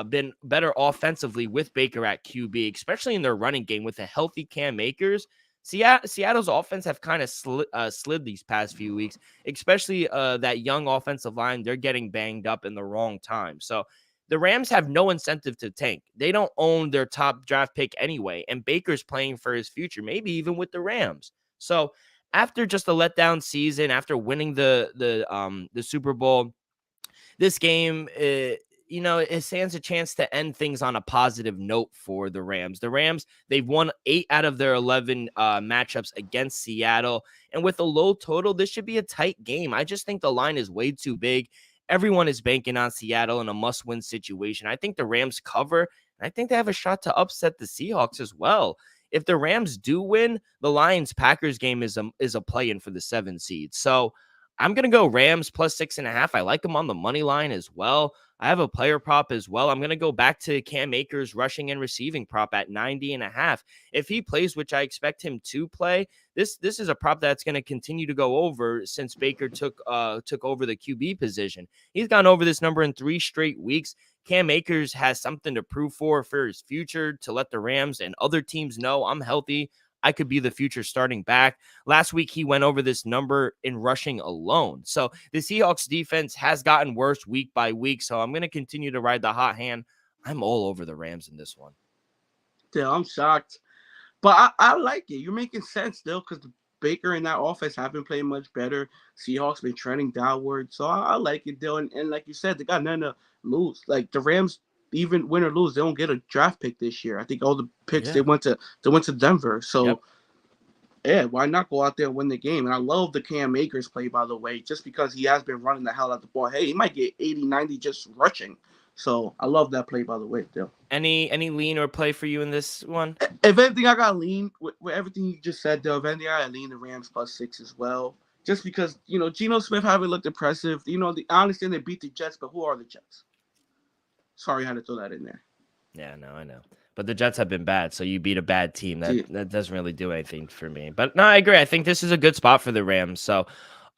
been better offensively with Baker at QB, especially in their running game with a healthy Cam Akers. Seattle's offense have kind of slid these past few weeks, especially that young offensive line. They're getting banged up in the wrong time. So the Rams have no incentive to tank. They don't own their top draft pick anyway, and Baker's playing for his future, maybe even with the Rams. So after just a letdown season, after winning the Super Bowl, this game, it stands a chance to end things on a positive note for the Rams. The Rams, they've won 8 out of their 11 matchups against Seattle. And with a low total, this should be a tight game. I just think the line is way too big. Everyone is banking on Seattle in a must-win situation. I think the Rams cover, and I think they have a shot to upset the Seahawks as well. If the Rams do win, the Lions-Packers game is a play-in for the 7 seed. So I'm going to go Rams plus 6.5. I like them on the money line as well. I have a player prop as well. I'm going to go back to Cam Akers rushing and receiving prop at 90.5. If he plays, which I expect him to play, this is a prop that's going to continue to go over since Baker took over the QB position. He's gone over this number in 3 straight weeks. Cam Akers has something to prove for his future to let the Rams and other teams know I'm healthy. I could be the future starting back. Last week, he went over this number in rushing alone. So the Seahawks defense has gotten worse week by week. So I'm going to continue to ride the hot hand. I'm all over the Rams in this one. Yeah, I'm shocked. But I like it. You're making sense still because Baker and that offense have been playing much better. Seahawks been trending downward. So I like it, Dylan. And like you said, they got nothing to lose. Like the Rams, even win or lose, they don't get a draft pick this year. I think all the picks they went to Denver. So yeah, why not go out there and win the game? And I love the Cam Akers play, by the way, just because he has been running the hell out the ball. Hey, he might get 80, 90 just rushing. So I love that play, by the way, Dill. Any lean or play for you in this one? If anything, I got lean with everything you just said, Dill. If anything, I got lean the Rams plus 6 as well. Just because, Geno Smith haven't looked impressive. I understand they beat the Jets, but who are the Jets? Sorry, I had to throw that in there. Yeah, no, I know. But the Jets have been bad, so you beat a bad team. See, That doesn't really do anything for me. But no, I agree. I think this is a good spot for the Rams. So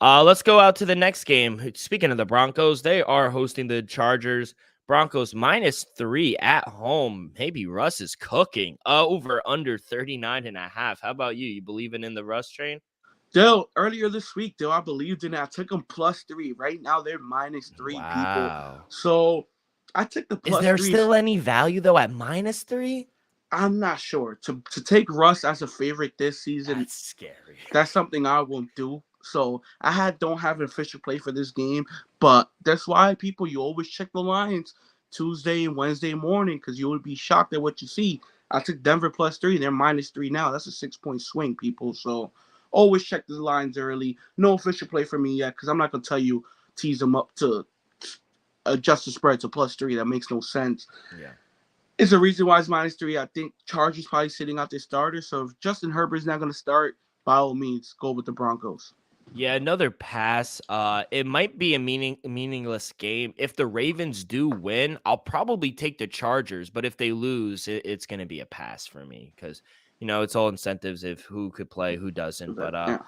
let's go out to the next game. Speaking of the Broncos, they are hosting the Chargers. Broncos -3 at home. Maybe Russ is cooking. Over under 39.5. How about you? You believing in the Russ train? Dill, earlier this week, Dill, I believed in it. I took them +3. Right now, they're -3 people. Wow. So I took the Is plus there three. still any value though at -3? I'm not sure. To take Russ as a favorite this season, That's scary. that's something I won't do. So don't have an official play for this game, but that's why people, you always check the lines Tuesday and Wednesday morning, because you would be shocked at what you see. I took Denver +3. They're -3 now. That's a 6-point swing, people. So always check the lines early. No official play for me yet, because I'm not gonna tell you tease them up to adjust the spread to +3. That makes no sense. Yeah. It's a reason why it's -3. I think Chargers probably sitting out their starter. So if Justin Herbert's not going to start, by all means, go with the Broncos. Yeah, another pass. It might be a meaningless game. If the Ravens do win, I'll probably take the Chargers. But if they lose, it's going to be a pass for me because it's all incentives if who could play, who doesn't. But Yeah.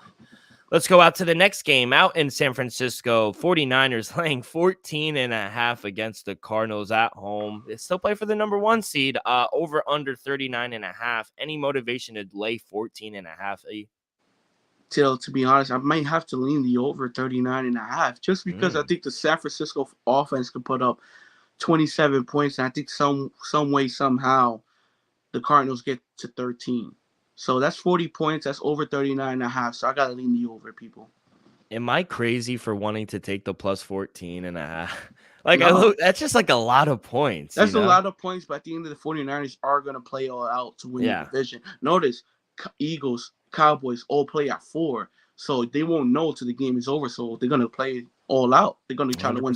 let's go out to the next game out in San Francisco. 49ers laying 14.5 against the Cardinals at home. They still play for the number 1 seed. Over under 39.5. Any motivation to lay 14.5? To be honest, I might have to lean the over 39.5 just because I think the San Francisco offense can put up 27 points. And I think some way, somehow, the Cardinals get to 13. So that's 40 points. That's over 39.5. So I got to lean the over, people. Am I crazy for wanting to take the +14.5? Like, No. that's just like a lot of points. That's a lot of points, but at the end of the 49ers are going to play all out to win the division. Notice, Eagles, Cowboys all play at 4, so they won't know till the game is over. So they're going to play all out. They're going to try to win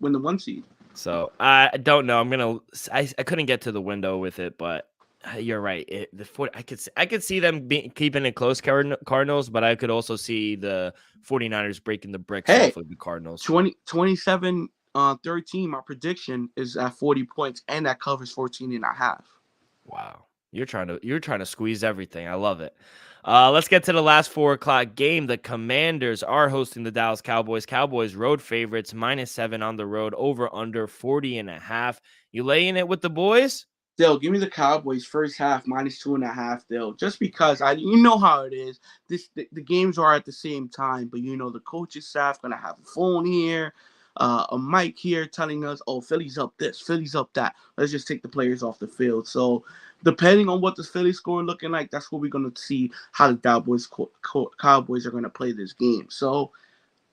win the 1 seed. So I don't know. I couldn't get to the window with it, but you're right. I could see them keeping it close, Cardinals, but I could also see the 49ers breaking the bricks off of the Cardinals. 27-13. My prediction is at 40 points, and that covers 14.5. Wow, you're trying to squeeze everything. I love it. Let's get to the last 4:00 game. The Commanders are hosting the Dallas Cowboys. Cowboys road favorites -7 on the road. Over under 40.5. You laying it with the boys? They'll give me the Cowboys first half -2.5. They'll just because you know how it is. The games are at the same time, but the coaching staff gonna have a phone here, a mic here telling us, "Oh, Philly's up this, Philly's up that. Let's just take the players off the field." So depending on what the Philly score looking like, that's what we're gonna see how the Cowboys are gonna play this game. So,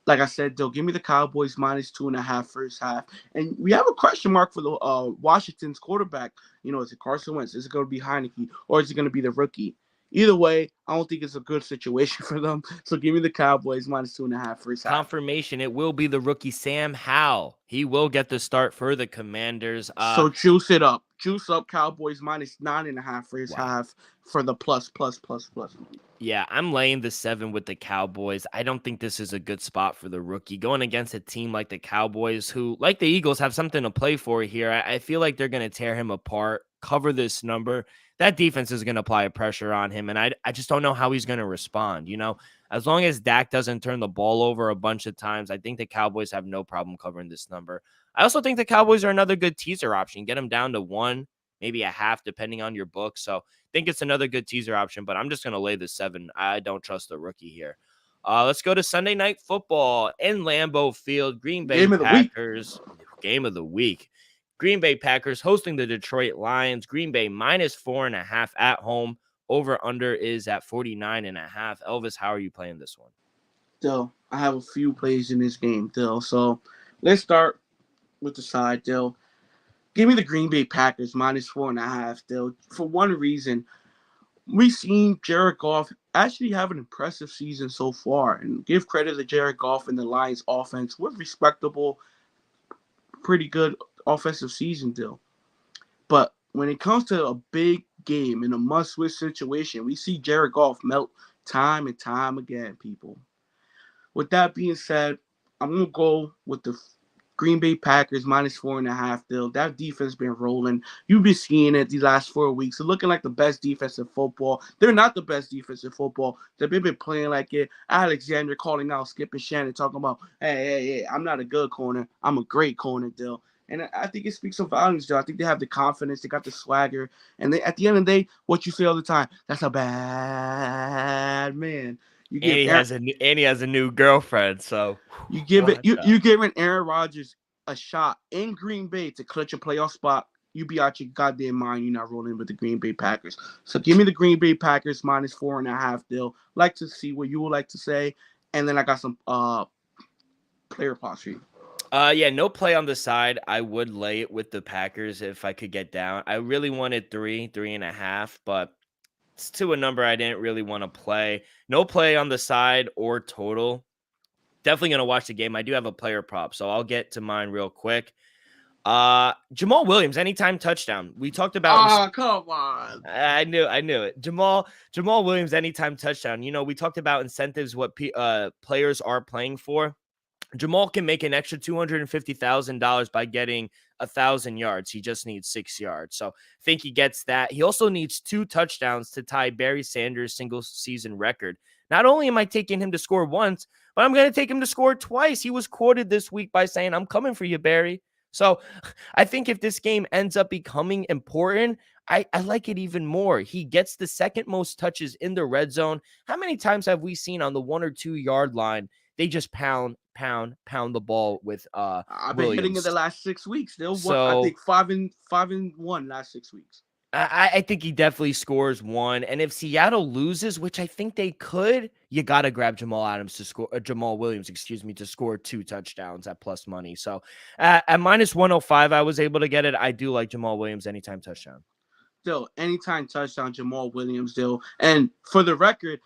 like I said, they'll give me the Cowboys -2.5 first half. And we have a question mark for the Washington's quarterback. Is it Carson Wentz? Is it going to be Heineke? Or is it going to be the rookie? Either way, I don't think it's a good situation for them. So give me the Cowboys -2.5 first half. Confirmation, it will be the rookie Sam Howell. He will get the start for the Commanders. So juice it up. Juice up Cowboys -9.5 first half for the plus. Yeah, I'm laying the 7 with the Cowboys. I don't think this is a good spot for the rookie. Going against a team like the Cowboys, who, like the Eagles, have something to play for here. I feel like they're going to tear him apart, cover this number. That defense is going to apply pressure on him, and I just don't know how he's going to respond. As long as Dak doesn't turn the ball over a bunch of times, I think the Cowboys have no problem covering this number. I also think the Cowboys are another good teaser option. Get them down to 1, maybe a half, depending on your book. So I think it's another good teaser option, but I'm just going to lay the 7. I don't trust the rookie here. Let's go to Sunday Night Football in Lambeau Field. Green Bay Packers. Game of the week. Green Bay Packers hosting the Detroit Lions. Green Bay -4.5 at home. Over under is at 49.5. Elvis, how are you playing this one? Dill, I have a few plays in this game, Dill. So let's start with the side, Dill. Give me the Green Bay Packers -4.5, Dill. For one reason, we've seen Jared Goff actually have an impressive season so far, and give credit to Jared Goff and the Lions offense with respectable, pretty good offensive season, Dill. But when it comes to a big game in a must-win situation, we see Jared Goff melt time and time again, people. With that being said, I'm going to go with the Green Bay Packers -4.5. Still, that defense been rolling. You've been seeing it these last 4 weeks. They're looking like the best defense in football. They're not the best defense in football. They've been playing like it. Alexander calling out Skip and Shannon, talking about, hey, I'm not a good corner. I'm a great corner, Dill. And I think it speaks some volumes, Joe. I think they have the confidence, they got the swagger, and they, at the end of the day, what you say all the time, that's a bad man. You And give he has a new girlfriend, so you giving Aaron Rodgers a shot in Green Bay to clutch a playoff spot. You be out your goddamn mind. You're not rolling with the Green Bay Packers. So give me the Green Bay Packers -4.5. Deal. Like to see what you would like to say, and then I got some player props for you. Yeah, no play on the side. I would lay it with the Packers if I could get down. I really wanted 3.5, but it's to a number I didn't really want to play. No play on the side or total. Definitely gonna watch the game. I do have a player prop, so I'll get to mine real quick. Jamal Williams, anytime touchdown. We talked about. Come on. I knew it. Jamal Williams, anytime touchdown. You know, we talked about incentives, what players are playing for. Jamal can make an extra $250,000 by getting 1,000 yards. He just needs 6 yards. So I think he gets that. He also needs 2 touchdowns to tie Barry Sanders' single season record. Not only am I taking him to score once, but I'm going to take him to score twice. He was quoted this week by saying, I'm coming for you, Barry. So I think if this game ends up becoming important, I like it even more. He gets the second most touches in the red zone. How many times have we seen on the 1 or 2 yard line, they just pound the ball with I've been Williams. hitting it the last 6 weeks. They'll So, I think 5-1 last 6 weeks. I think he definitely scores one. And if Seattle loses, which I think they could, you got to grab Jamal Williams, to score 2 touchdowns at plus money. So at -105, I was able to get it. I do like Jamal Williams anytime touchdown. Still, anytime touchdown, Jamal Williams. Still, and for the record,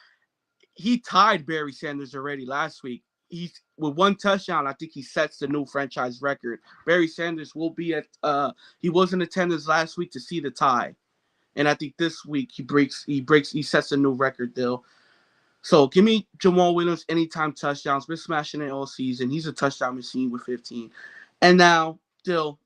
he tied Barry Sanders already last week. He's with 1 touchdown. I think he sets the new franchise record. Barry Sanders will be at. He was in attendance last week to see the tie, and I think this week he sets a new record deal. So give me Jamal Williams anytime touchdowns. Been smashing it all season. He's a touchdown machine with 15, and now still.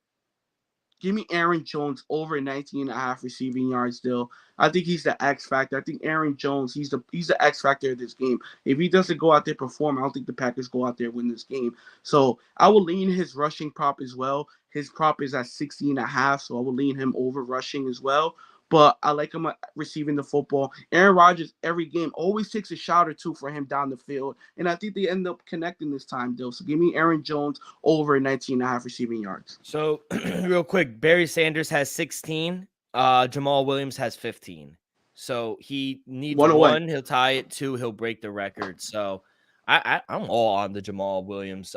Give me Aaron Jones over 19.5 receiving yards still. I think he's the X factor. I think Aaron Jones, he's the X factor of this game. If he doesn't go out there perform, I don't think the Packers go out there and win this game. So I will lean his rushing prop as well. His prop is at 60.5, so I will lean him over rushing as well. But I like him receiving the football. Aaron Rodgers, every game, always takes a shot or two for him down the field. And I think they end up connecting this time, though. So give me Aaron Jones over 19.5 receiving yards. So real quick, Barry Sanders has 16. Jamal Williams has 15. So he needs 1. He'll tie it. 2, he'll break the record. So I'm all on the Jamal Williams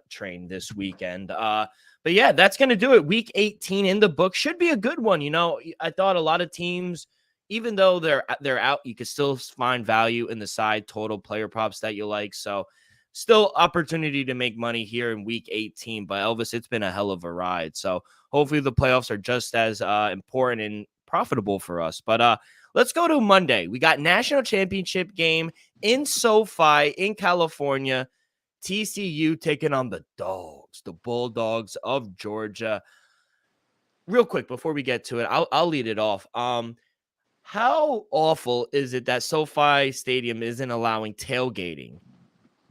train this weekend. But yeah, that's going to do it. Week 18 in the book should be a good one. You know, I thought a lot of teams, even though they're out, you could still find value in the side total player props that you like. So still opportunity to make money here in week 18. But Elvis, it's been a hell of a ride. So hopefully the playoffs are just as important and profitable for us. But let's go to Monday. We got national championship game in SoFi in California. TCU taking on the Dogs, the Bulldogs of Georgia. Real quick, before we get to it, I'll lead it off. How awful is it that SoFi Stadium isn't allowing tailgating?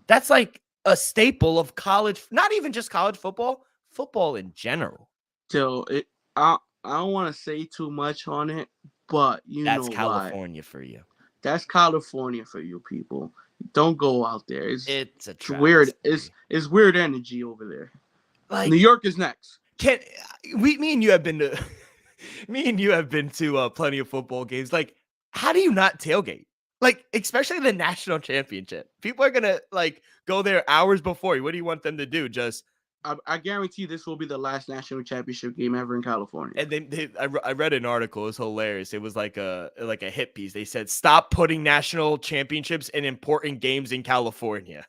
That's like a staple of college, not even just college football in general. So I don't want to say too much on it, but that's California for you. That's California for you people. Don't go out there. It's weird. It's weird energy over there. Like New York is next. Me and you have been to plenty of football games. Like, how do you not tailgate? Like, especially the national championship. People are gonna go there hours before. What do you want them to do? Just I guarantee this will be the last national championship game ever in California. And I read an article. It was hilarious. It was like a hit piece. They said, stop putting national championships in important games in California.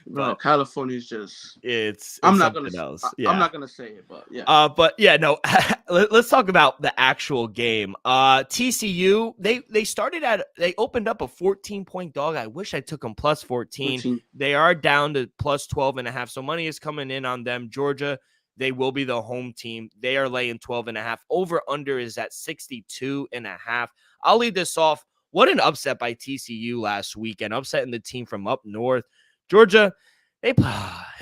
No, but California is just. it's I'm not gonna. something else. I'm Yeah. not gonna say it, but yeah. But yeah, no. Let's talk about the actual game. TCU, they opened up a 14-point dog. I wish I took them plus 14. 14. They are down to plus 12.5. So money is coming in on them. Georgia, they will be the home team. They are laying 12.5. Over under is at 62.5. I'll lead this off. What an upset by TCU last weekend, upsetting the team from up north. Georgia, it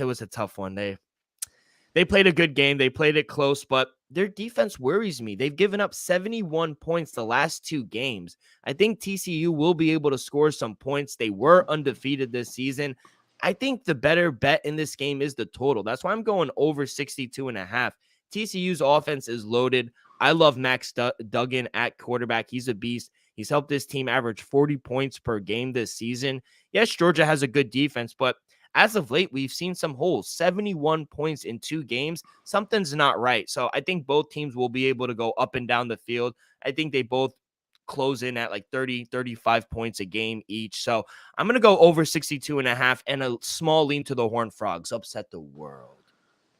was a tough one. They played a good game. They played it close, but their defense worries me. They've given up 71 points the last 2 games. I think TCU will be able to score some points. They were undefeated this season. I think the better bet in this game is the total. That's why I'm going over 62.5. TCU's offense is loaded. I love Max Duggan at quarterback. He's a beast. He's helped this team average 40 points per game this season. Yes, Georgia has a good defense, but as of late, we've seen some holes, 71 points in 2 games. Something's not right. So I think both teams will be able to go up and down the field. I think they both close in at like 30, 35 points a game each. So I'm going to go over 62.5 and a small lean to the Horned Frogs. Upset the world.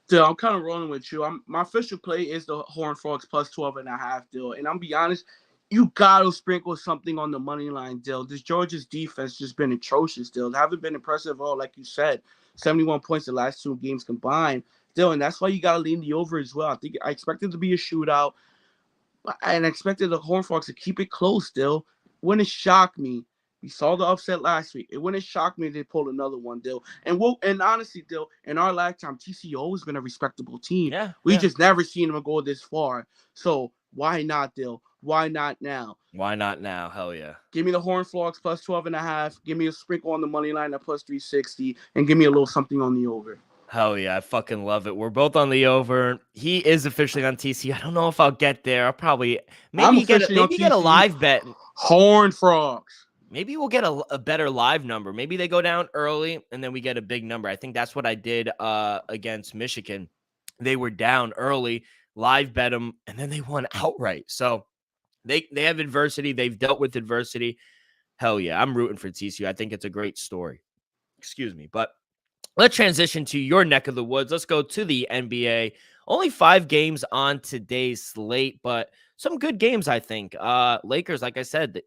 Still, I'm kind of rolling with you. My official play is the Horned Frogs plus 12.5 deal. And I'm be honest, you gotta sprinkle something on the money line deal. This Georgia's defense just been atrocious deal. They haven't been impressive at all, like you said. 71 points the last 2 games combined. Still, and that's why you gotta lean the over as well. I expect it to be a shootout. And I expected the Horned Frogs to keep it close still. Wouldn't shock me. We saw the upset last week. It wouldn't shock me if they pulled another one, Dill. And honestly, Dill, in our lifetime, TCU always been a respectable team. We just never seen them go this far. So why not, Dill? Why not now? Why not now? Hell yeah. Give me the Horned Frogs plus 12.5. Give me a sprinkle on the money line at plus 360. And give me a little something on the over. Hell yeah, I fucking love it. We're both on the over. He is officially on TCU. I don't know if I'll get there. I'll probably maybe get a live bet. Horned Frogs. Maybe we'll get a better live number. Maybe they go down early and then we get a big number. I think that's what I did against Michigan. They were down early, live bet them, and then they won outright. So they have adversity. They've dealt with adversity. Hell yeah, I'm rooting for TCU. I think it's a great story. Excuse me, but let's transition to your neck of the woods. Let's go to the NBA. Only 5 games on today's slate, but some good games, I think. Lakers, like I said,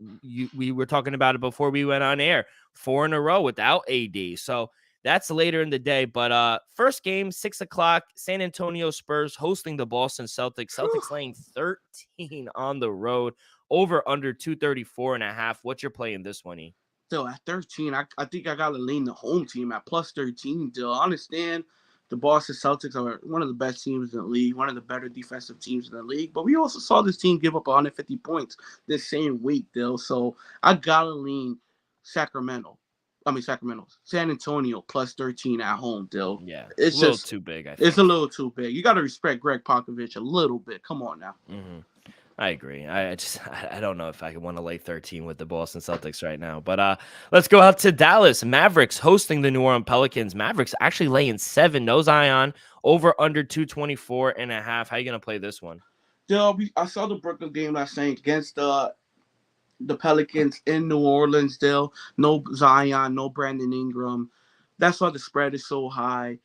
we were talking about it before we went on air. 4 in a row without AD. So that's later in the day. But first game, 6 o'clock, San Antonio Spurs hosting the Boston Celtics. Celtics laying 13 on the road, over under 234.5. What's your play in this one, E? Still at 13, I think I gotta lean the home team at plus 13. Still, I understand the Boston Celtics are one of the best teams in the league, one of the better defensive teams in the league. But we also saw this team give up 150 points this same week, Dill. So I gotta lean Sacramento. San Antonio plus 13 at home, Dill. Yeah, it's a little just too big. I think it's a little too big. You got to respect Greg Popovich a little bit. Come on now. Mm-hmm. I agree. I don't know if I want to lay 13 with the Boston Celtics right now. But let's go out to Dallas. Mavericks hosting the New Orleans Pelicans. Mavericks actually laying 7. No Zion. Over under 224.5. How you gonna play this one? Dill, I saw the Brooklyn game last night against the Pelicans in New Orleans. Dill, no Zion, no Brandon Ingram. That's why the spread is so high.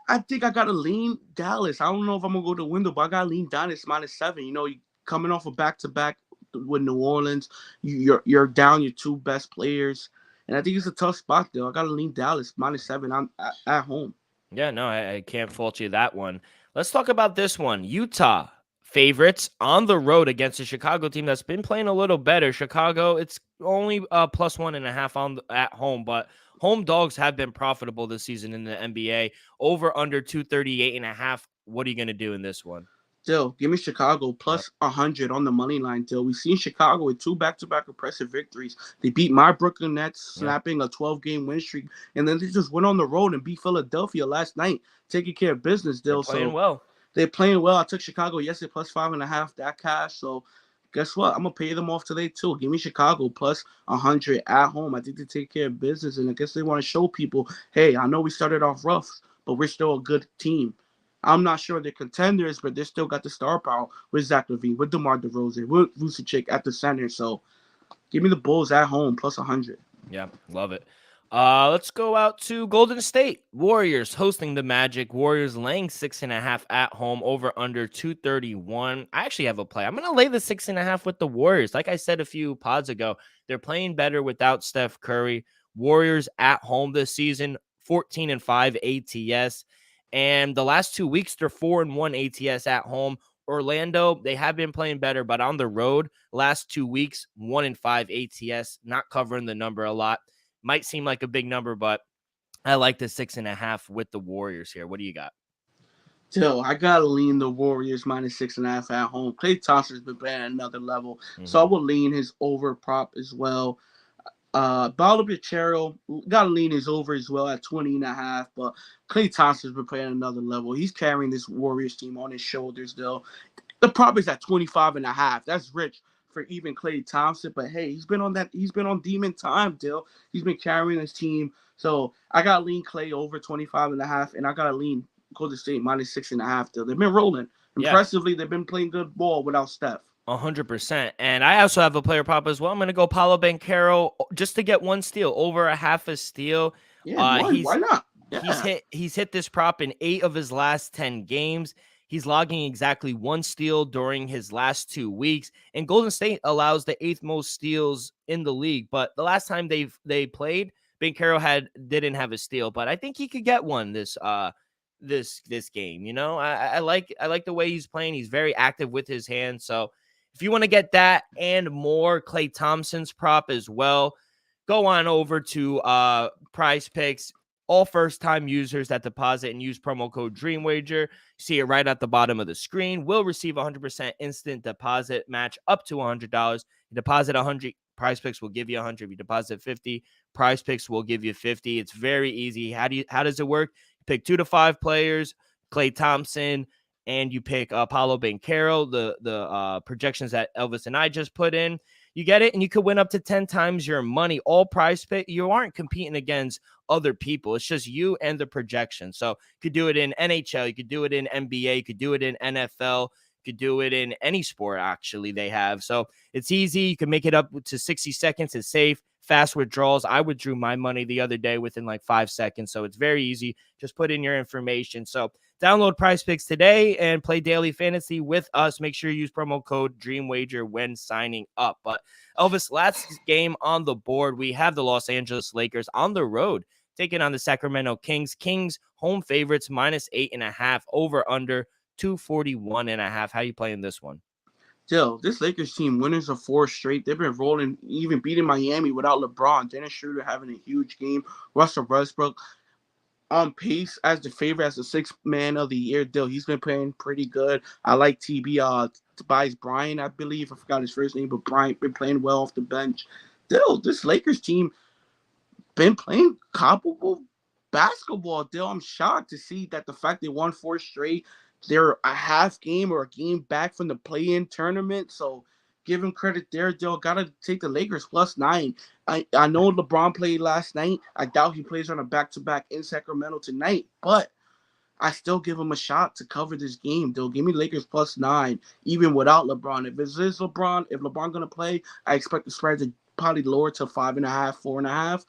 I think I gotta lean Dallas. I don't know if I'm gonna go to the window, but I gotta lean Dallas -7. You know, coming off a back-to-back with New Orleans, you're down your 2 best players, and I think it's a tough spot there. I gotta lean Dallas -7 on at home. Yeah, no, I can't fault you that one. Let's talk about this one. Utah favorites on the road against a Chicago team that's been playing a little better. Chicago, it's only plus 1.5 at home, but home dogs have been profitable this season in the NBA. Over under 238.5. What are you going to do in this one? Still, give me Chicago plus 100 on the money line. Still, we've seen Chicago with 2 back-to-back impressive victories. They beat my Brooklyn Nets, snapping a 12-game win streak, and then they just went on the road and beat Philadelphia last night, taking care of business. Still, they're playing well. They're playing well. I took Chicago yesterday plus 5.5. That cash. So, guess what? I'm gonna pay them off today too. Give me Chicago plus 100 at home. I think they take care of business, and I guess they want to show people, hey, I know we started off rough, but we're still a good team. I'm not sure they're contenders, but they still got the star power with Zach LaVine, with DeMar DeRozan, with Vucevic at the center. So give me the Bulls at home plus 100. Yeah, love it. Let's go out to Golden State Warriors hosting the Magic. Warriors laying 6.5 at home, over under 231. I actually have a play. I'm gonna lay the 6.5 with the Warriors. Like I said a few pods ago, they're playing better without Steph Curry. Warriors at home this season, 14-5 ATS, and the last 2 weeks they're 4-1 ATS at home. Orlando, they have been playing better, but on the road, last 2 weeks, 1-5 ATS, not covering the number a lot. Might seem like a big number, but I like the 6.5 with the Warriors here. What do you got? Still, I gotta lean the Warriors -6.5 at home. Klay Thompson's been playing at another level, so I Mm-hmm. will lean his over prop as well. Paolo Pichero gotta lean his over as well at 20.5. But Klay Thompson's been playing at another level. He's carrying this Warriors team on his shoulders. Though the prop is at 25.5. That's rich for even Klay Thompson. But hey, he's been on that. He's been on demon time, Dill. He's been carrying his team. So I gotta lean Klay over 25.5, and I gotta lean Golden State -6.5. Dill. They've been rolling Yeah, impressively. They've been playing good ball without Steph. 100%. And I also have a player prop as well. I'm going to go Paulo Banchero just to get one steal, over a half a steal. Yeah, Uh, one. Why he's not? he's Yeah. hit this prop in 8 of his last 10 games. He's logging exactly one steal during his last 2 weeks, and Golden State allows the 8th most steals in the league. But the last time they played, Banchero didn't have a steal, but I think he could get one this game. I like the way he's playing. He's very active with his hands. So if you want to get that and more, Klay Thompson's prop as well, go on over to Prize Picks. All first-time users that deposit and use promo code DreamWager, see it right at the bottom of the screen, will receive 100% instant deposit match up to $100. You deposit 100, Prize Picks will give you 100. If you deposit 50, Prize Picks will give you 50. It's very easy. How does it work? You pick 2 to 5 players, Klay Thompson, and you pick Paulo Banchero, the projections that Elvis and I just put in. You get it, and you could win up to 10 times your money. All Prize Pick. You aren't competing against other people. It's just you and the projection. So you could do it in NHL, you could do it in NBA, you could do it in NFL, you could do it in any sport actually they have. So it's easy. You can make it up to 60 seconds. It's safe. Fast withdrawals. I withdrew my money the other day within like 5 seconds. So it's very easy. Just put in your information. So download Prize Picks today and play daily fantasy with us. Make sure you use promo code DreamWager when signing up. But Elvis, last game on the board, we have the Los Angeles Lakers on the road taking on the Sacramento Kings. Kings home favorites -8.5, over under 241.5. How you playing this one? Still, this Lakers team, winners of 4 straight. They've been rolling, even beating Miami without LeBron. Dennis Schroeder having a huge game. Russell Westbrook on pace as the favorite as the sixth man of the year. Dill, he's been playing pretty good. I like TB, Tobias Bryant, I believe. I forgot his first name, but Bryant been playing well off the bench. Dill, this Lakers team been playing comparable basketball. Dill, I'm shocked to see that the fact they won 4 straight, they're a half game or a game back from the play-in tournament. So give him credit there, Dill. Gotta take the Lakers +9. I know LeBron played last night. I doubt he plays on a back-to-back in Sacramento tonight, but I still give him a shot to cover this game. They'll give me Lakers +9, even without LeBron. If it is LeBron, if LeBron gonna play, I expect the spread to probably lower to 5.5, 4.5.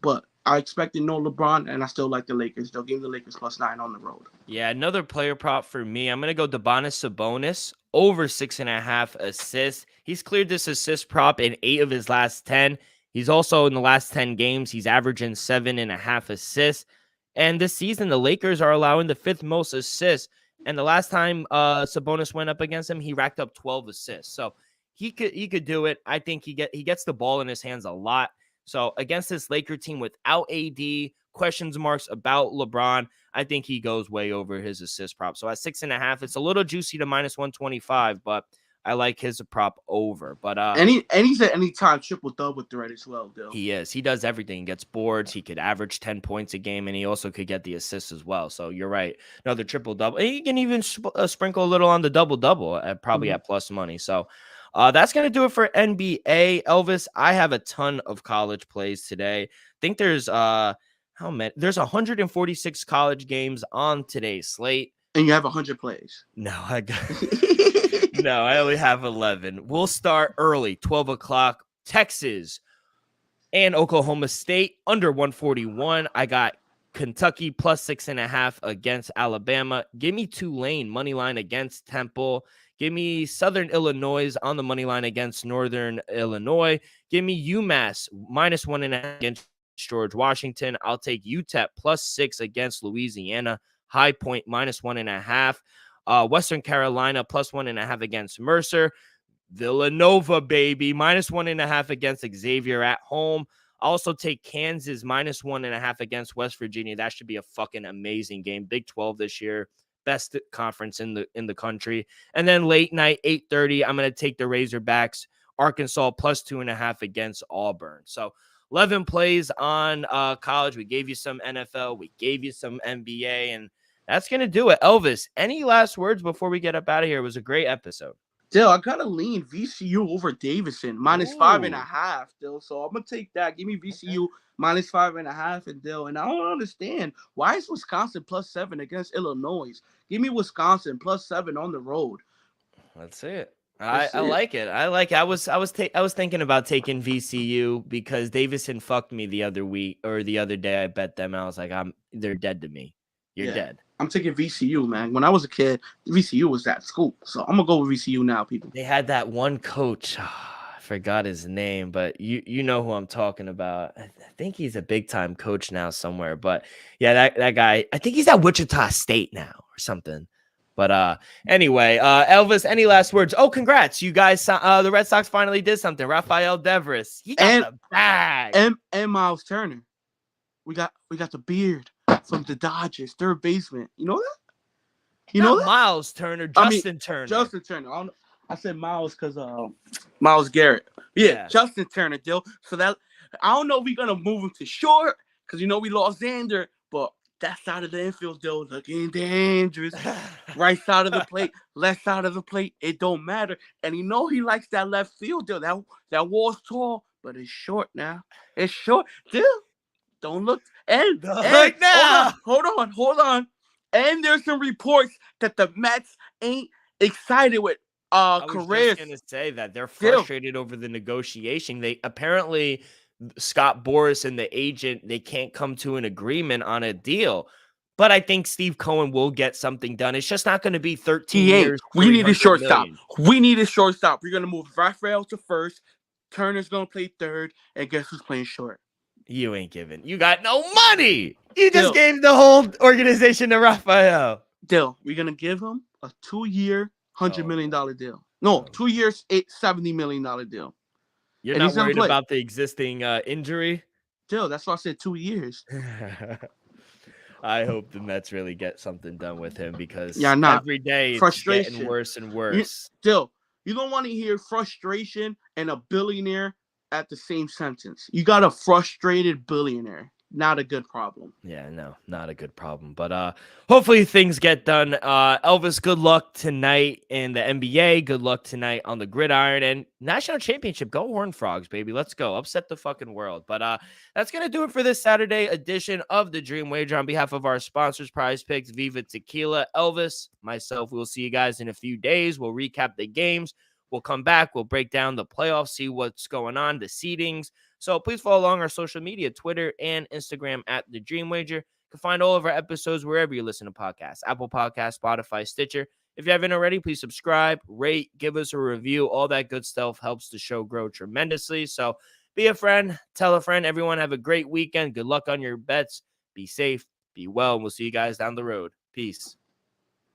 But I expected no LeBron, and I still like the Lakers. They'll give the Lakers +9 on the road. Yeah, another player prop for me. I'm gonna go Domantas Sabonis over 6.5 assists. He's cleared this assist prop in 8 of his last 10. He's also in the last 10 games, he's averaging 7.5 assists. And this season, the Lakers are allowing the 5th most assists. And the last time Sabonis went up against him, he racked up 12 assists. So he could do it. I think he gets the ball in his hands a lot. So against this Laker team without AD, questions marks about LeBron, I think he goes way over his assist prop. So at 6.5, it's a little juicy to -125, but I like his prop over. But And he's at any time triple double threat as well, Dill. he is. He does everything. He gets boards. He could average 10 points a game, and he also could get the assists as well. So you're right. Another triple double. And he can even sprinkle a little on the double double at probably Mm-hmm. at plus money. So that's going to do it for NBA. Elvis, I have a ton of college plays today. I think there's how many? There's 146 college games on today's slate. And you have 100 plays. No, no, I only have 11. We'll start early, 12 o'clock. Texas and Oklahoma State under 141. I got Kentucky plus 6.5 against Alabama. Give me Tulane money line against Temple. Give me Southern Illinois on the money line against Northern Illinois. Give me UMass minus 1.5 against George Washington. I'll take UTEP plus 6 against Louisiana. High Point minus 1.5. Western Carolina plus 1.5 against Mercer. Villanova, baby, minus 1.5 against Xavier at home. I'll also take Kansas minus 1.5 against West Virginia. That should be a fucking amazing game. Big 12 this year, best conference in the country. And then late night, 8:30, I'm going to take the Razorbacks, Arkansas plus 2.5 against Auburn. So 11 plays on college. We gave you some NFL. We gave you some NBA. And that's going to do it. Elvis, any last words before we get up out of here? It was a great episode. Still, I gotta lean VCU over Davidson minus 5.5. Still, so I'm gonna take that. Give me VCU minus 5.5 and Dill. And I don't understand why is Wisconsin plus 7 against Illinois. Give me Wisconsin plus 7 on the road. Let's see it. I like it. I like it. I was thinking about taking VCU because Davidson fucked me the other week or the other day. I bet them. And I was like, they're dead to me. You're dead. I'm taking VCU, man. When I was a kid, VCU was that school. So I'm going to go with VCU now, people. They had that one coach. I forgot his name, but you know who I'm talking about. I think he's a big-time coach now somewhere. But, yeah, that guy, I think he's at Wichita State now or something. But anyway, Elvis, any last words? Oh, congrats. You guys, the Red Sox finally did something. Rafael Devers. He got the bag. And Miles Turner. We got the beard from the Dodgers, third baseman. You know that? Not Miles Turner, Justin Turner. Justin Turner. I said Miles because Miles Garrett. Yeah, Justin Turner, Dill. So that I don't know if we're gonna move him to short because we lost Xander, but that side of the infield, Dill, looking dangerous. Right side of the plate, left side of the plate, it don't matter. And he likes that left field, Dill. That wall's tall, but it's short now. It's short, Dill. Don't look. And now. Hold on. And there's some reports that the Mets ain't excited with I was Carreras. just gonna say that they're frustrated over the negotiation. They apparently Scott Boras and the agent, they can't come to an agreement on a deal. But I think Steve Cohen will get something done. It's just not going to be 13 years. We need a shortstop. We're going to move Rafael to first. Turner's going to play third. And guess who's playing short? You ain't giving. You got no money. You just gave the whole organization to Rafael. Dill, we're going to give him a 2-year, $100 million deal. No, 2 years, $70 million deal. You're not worried about the existing injury? Dill, that's why I said 2 years. I hope the Mets really get something done with him because every day it's getting worse and worse. Dill, you don't want to hear frustration and a billionaire at the same sentence. You got a frustrated billionaire. Not a good problem. Yeah, no, not a good problem. But hopefully things get done. Elvis, good luck tonight in the NBA. Good luck tonight on the gridiron and national championship. Go Horned Frogs, baby. Let's go. Upset the fucking world. But that's going to do it for this Saturday edition of the Dream Wager. On behalf of our sponsors, Prize Picks, Viva Tequila, Elvis, myself, we'll see you guys in a few days. We'll recap the games. We'll come back. We'll break down the playoffs, see what's going on, the seedings. So please follow along our social media, Twitter and Instagram at The Dream Wager. You can find all of our episodes wherever you listen to podcasts, Apple Podcasts, Spotify, Stitcher. If you haven't already, please subscribe, rate, give us a review. All that good stuff helps the show grow tremendously. So be a friend, tell a friend. Everyone have a great weekend. Good luck on your bets. Be safe, be well, and we'll see you guys down the road. Peace.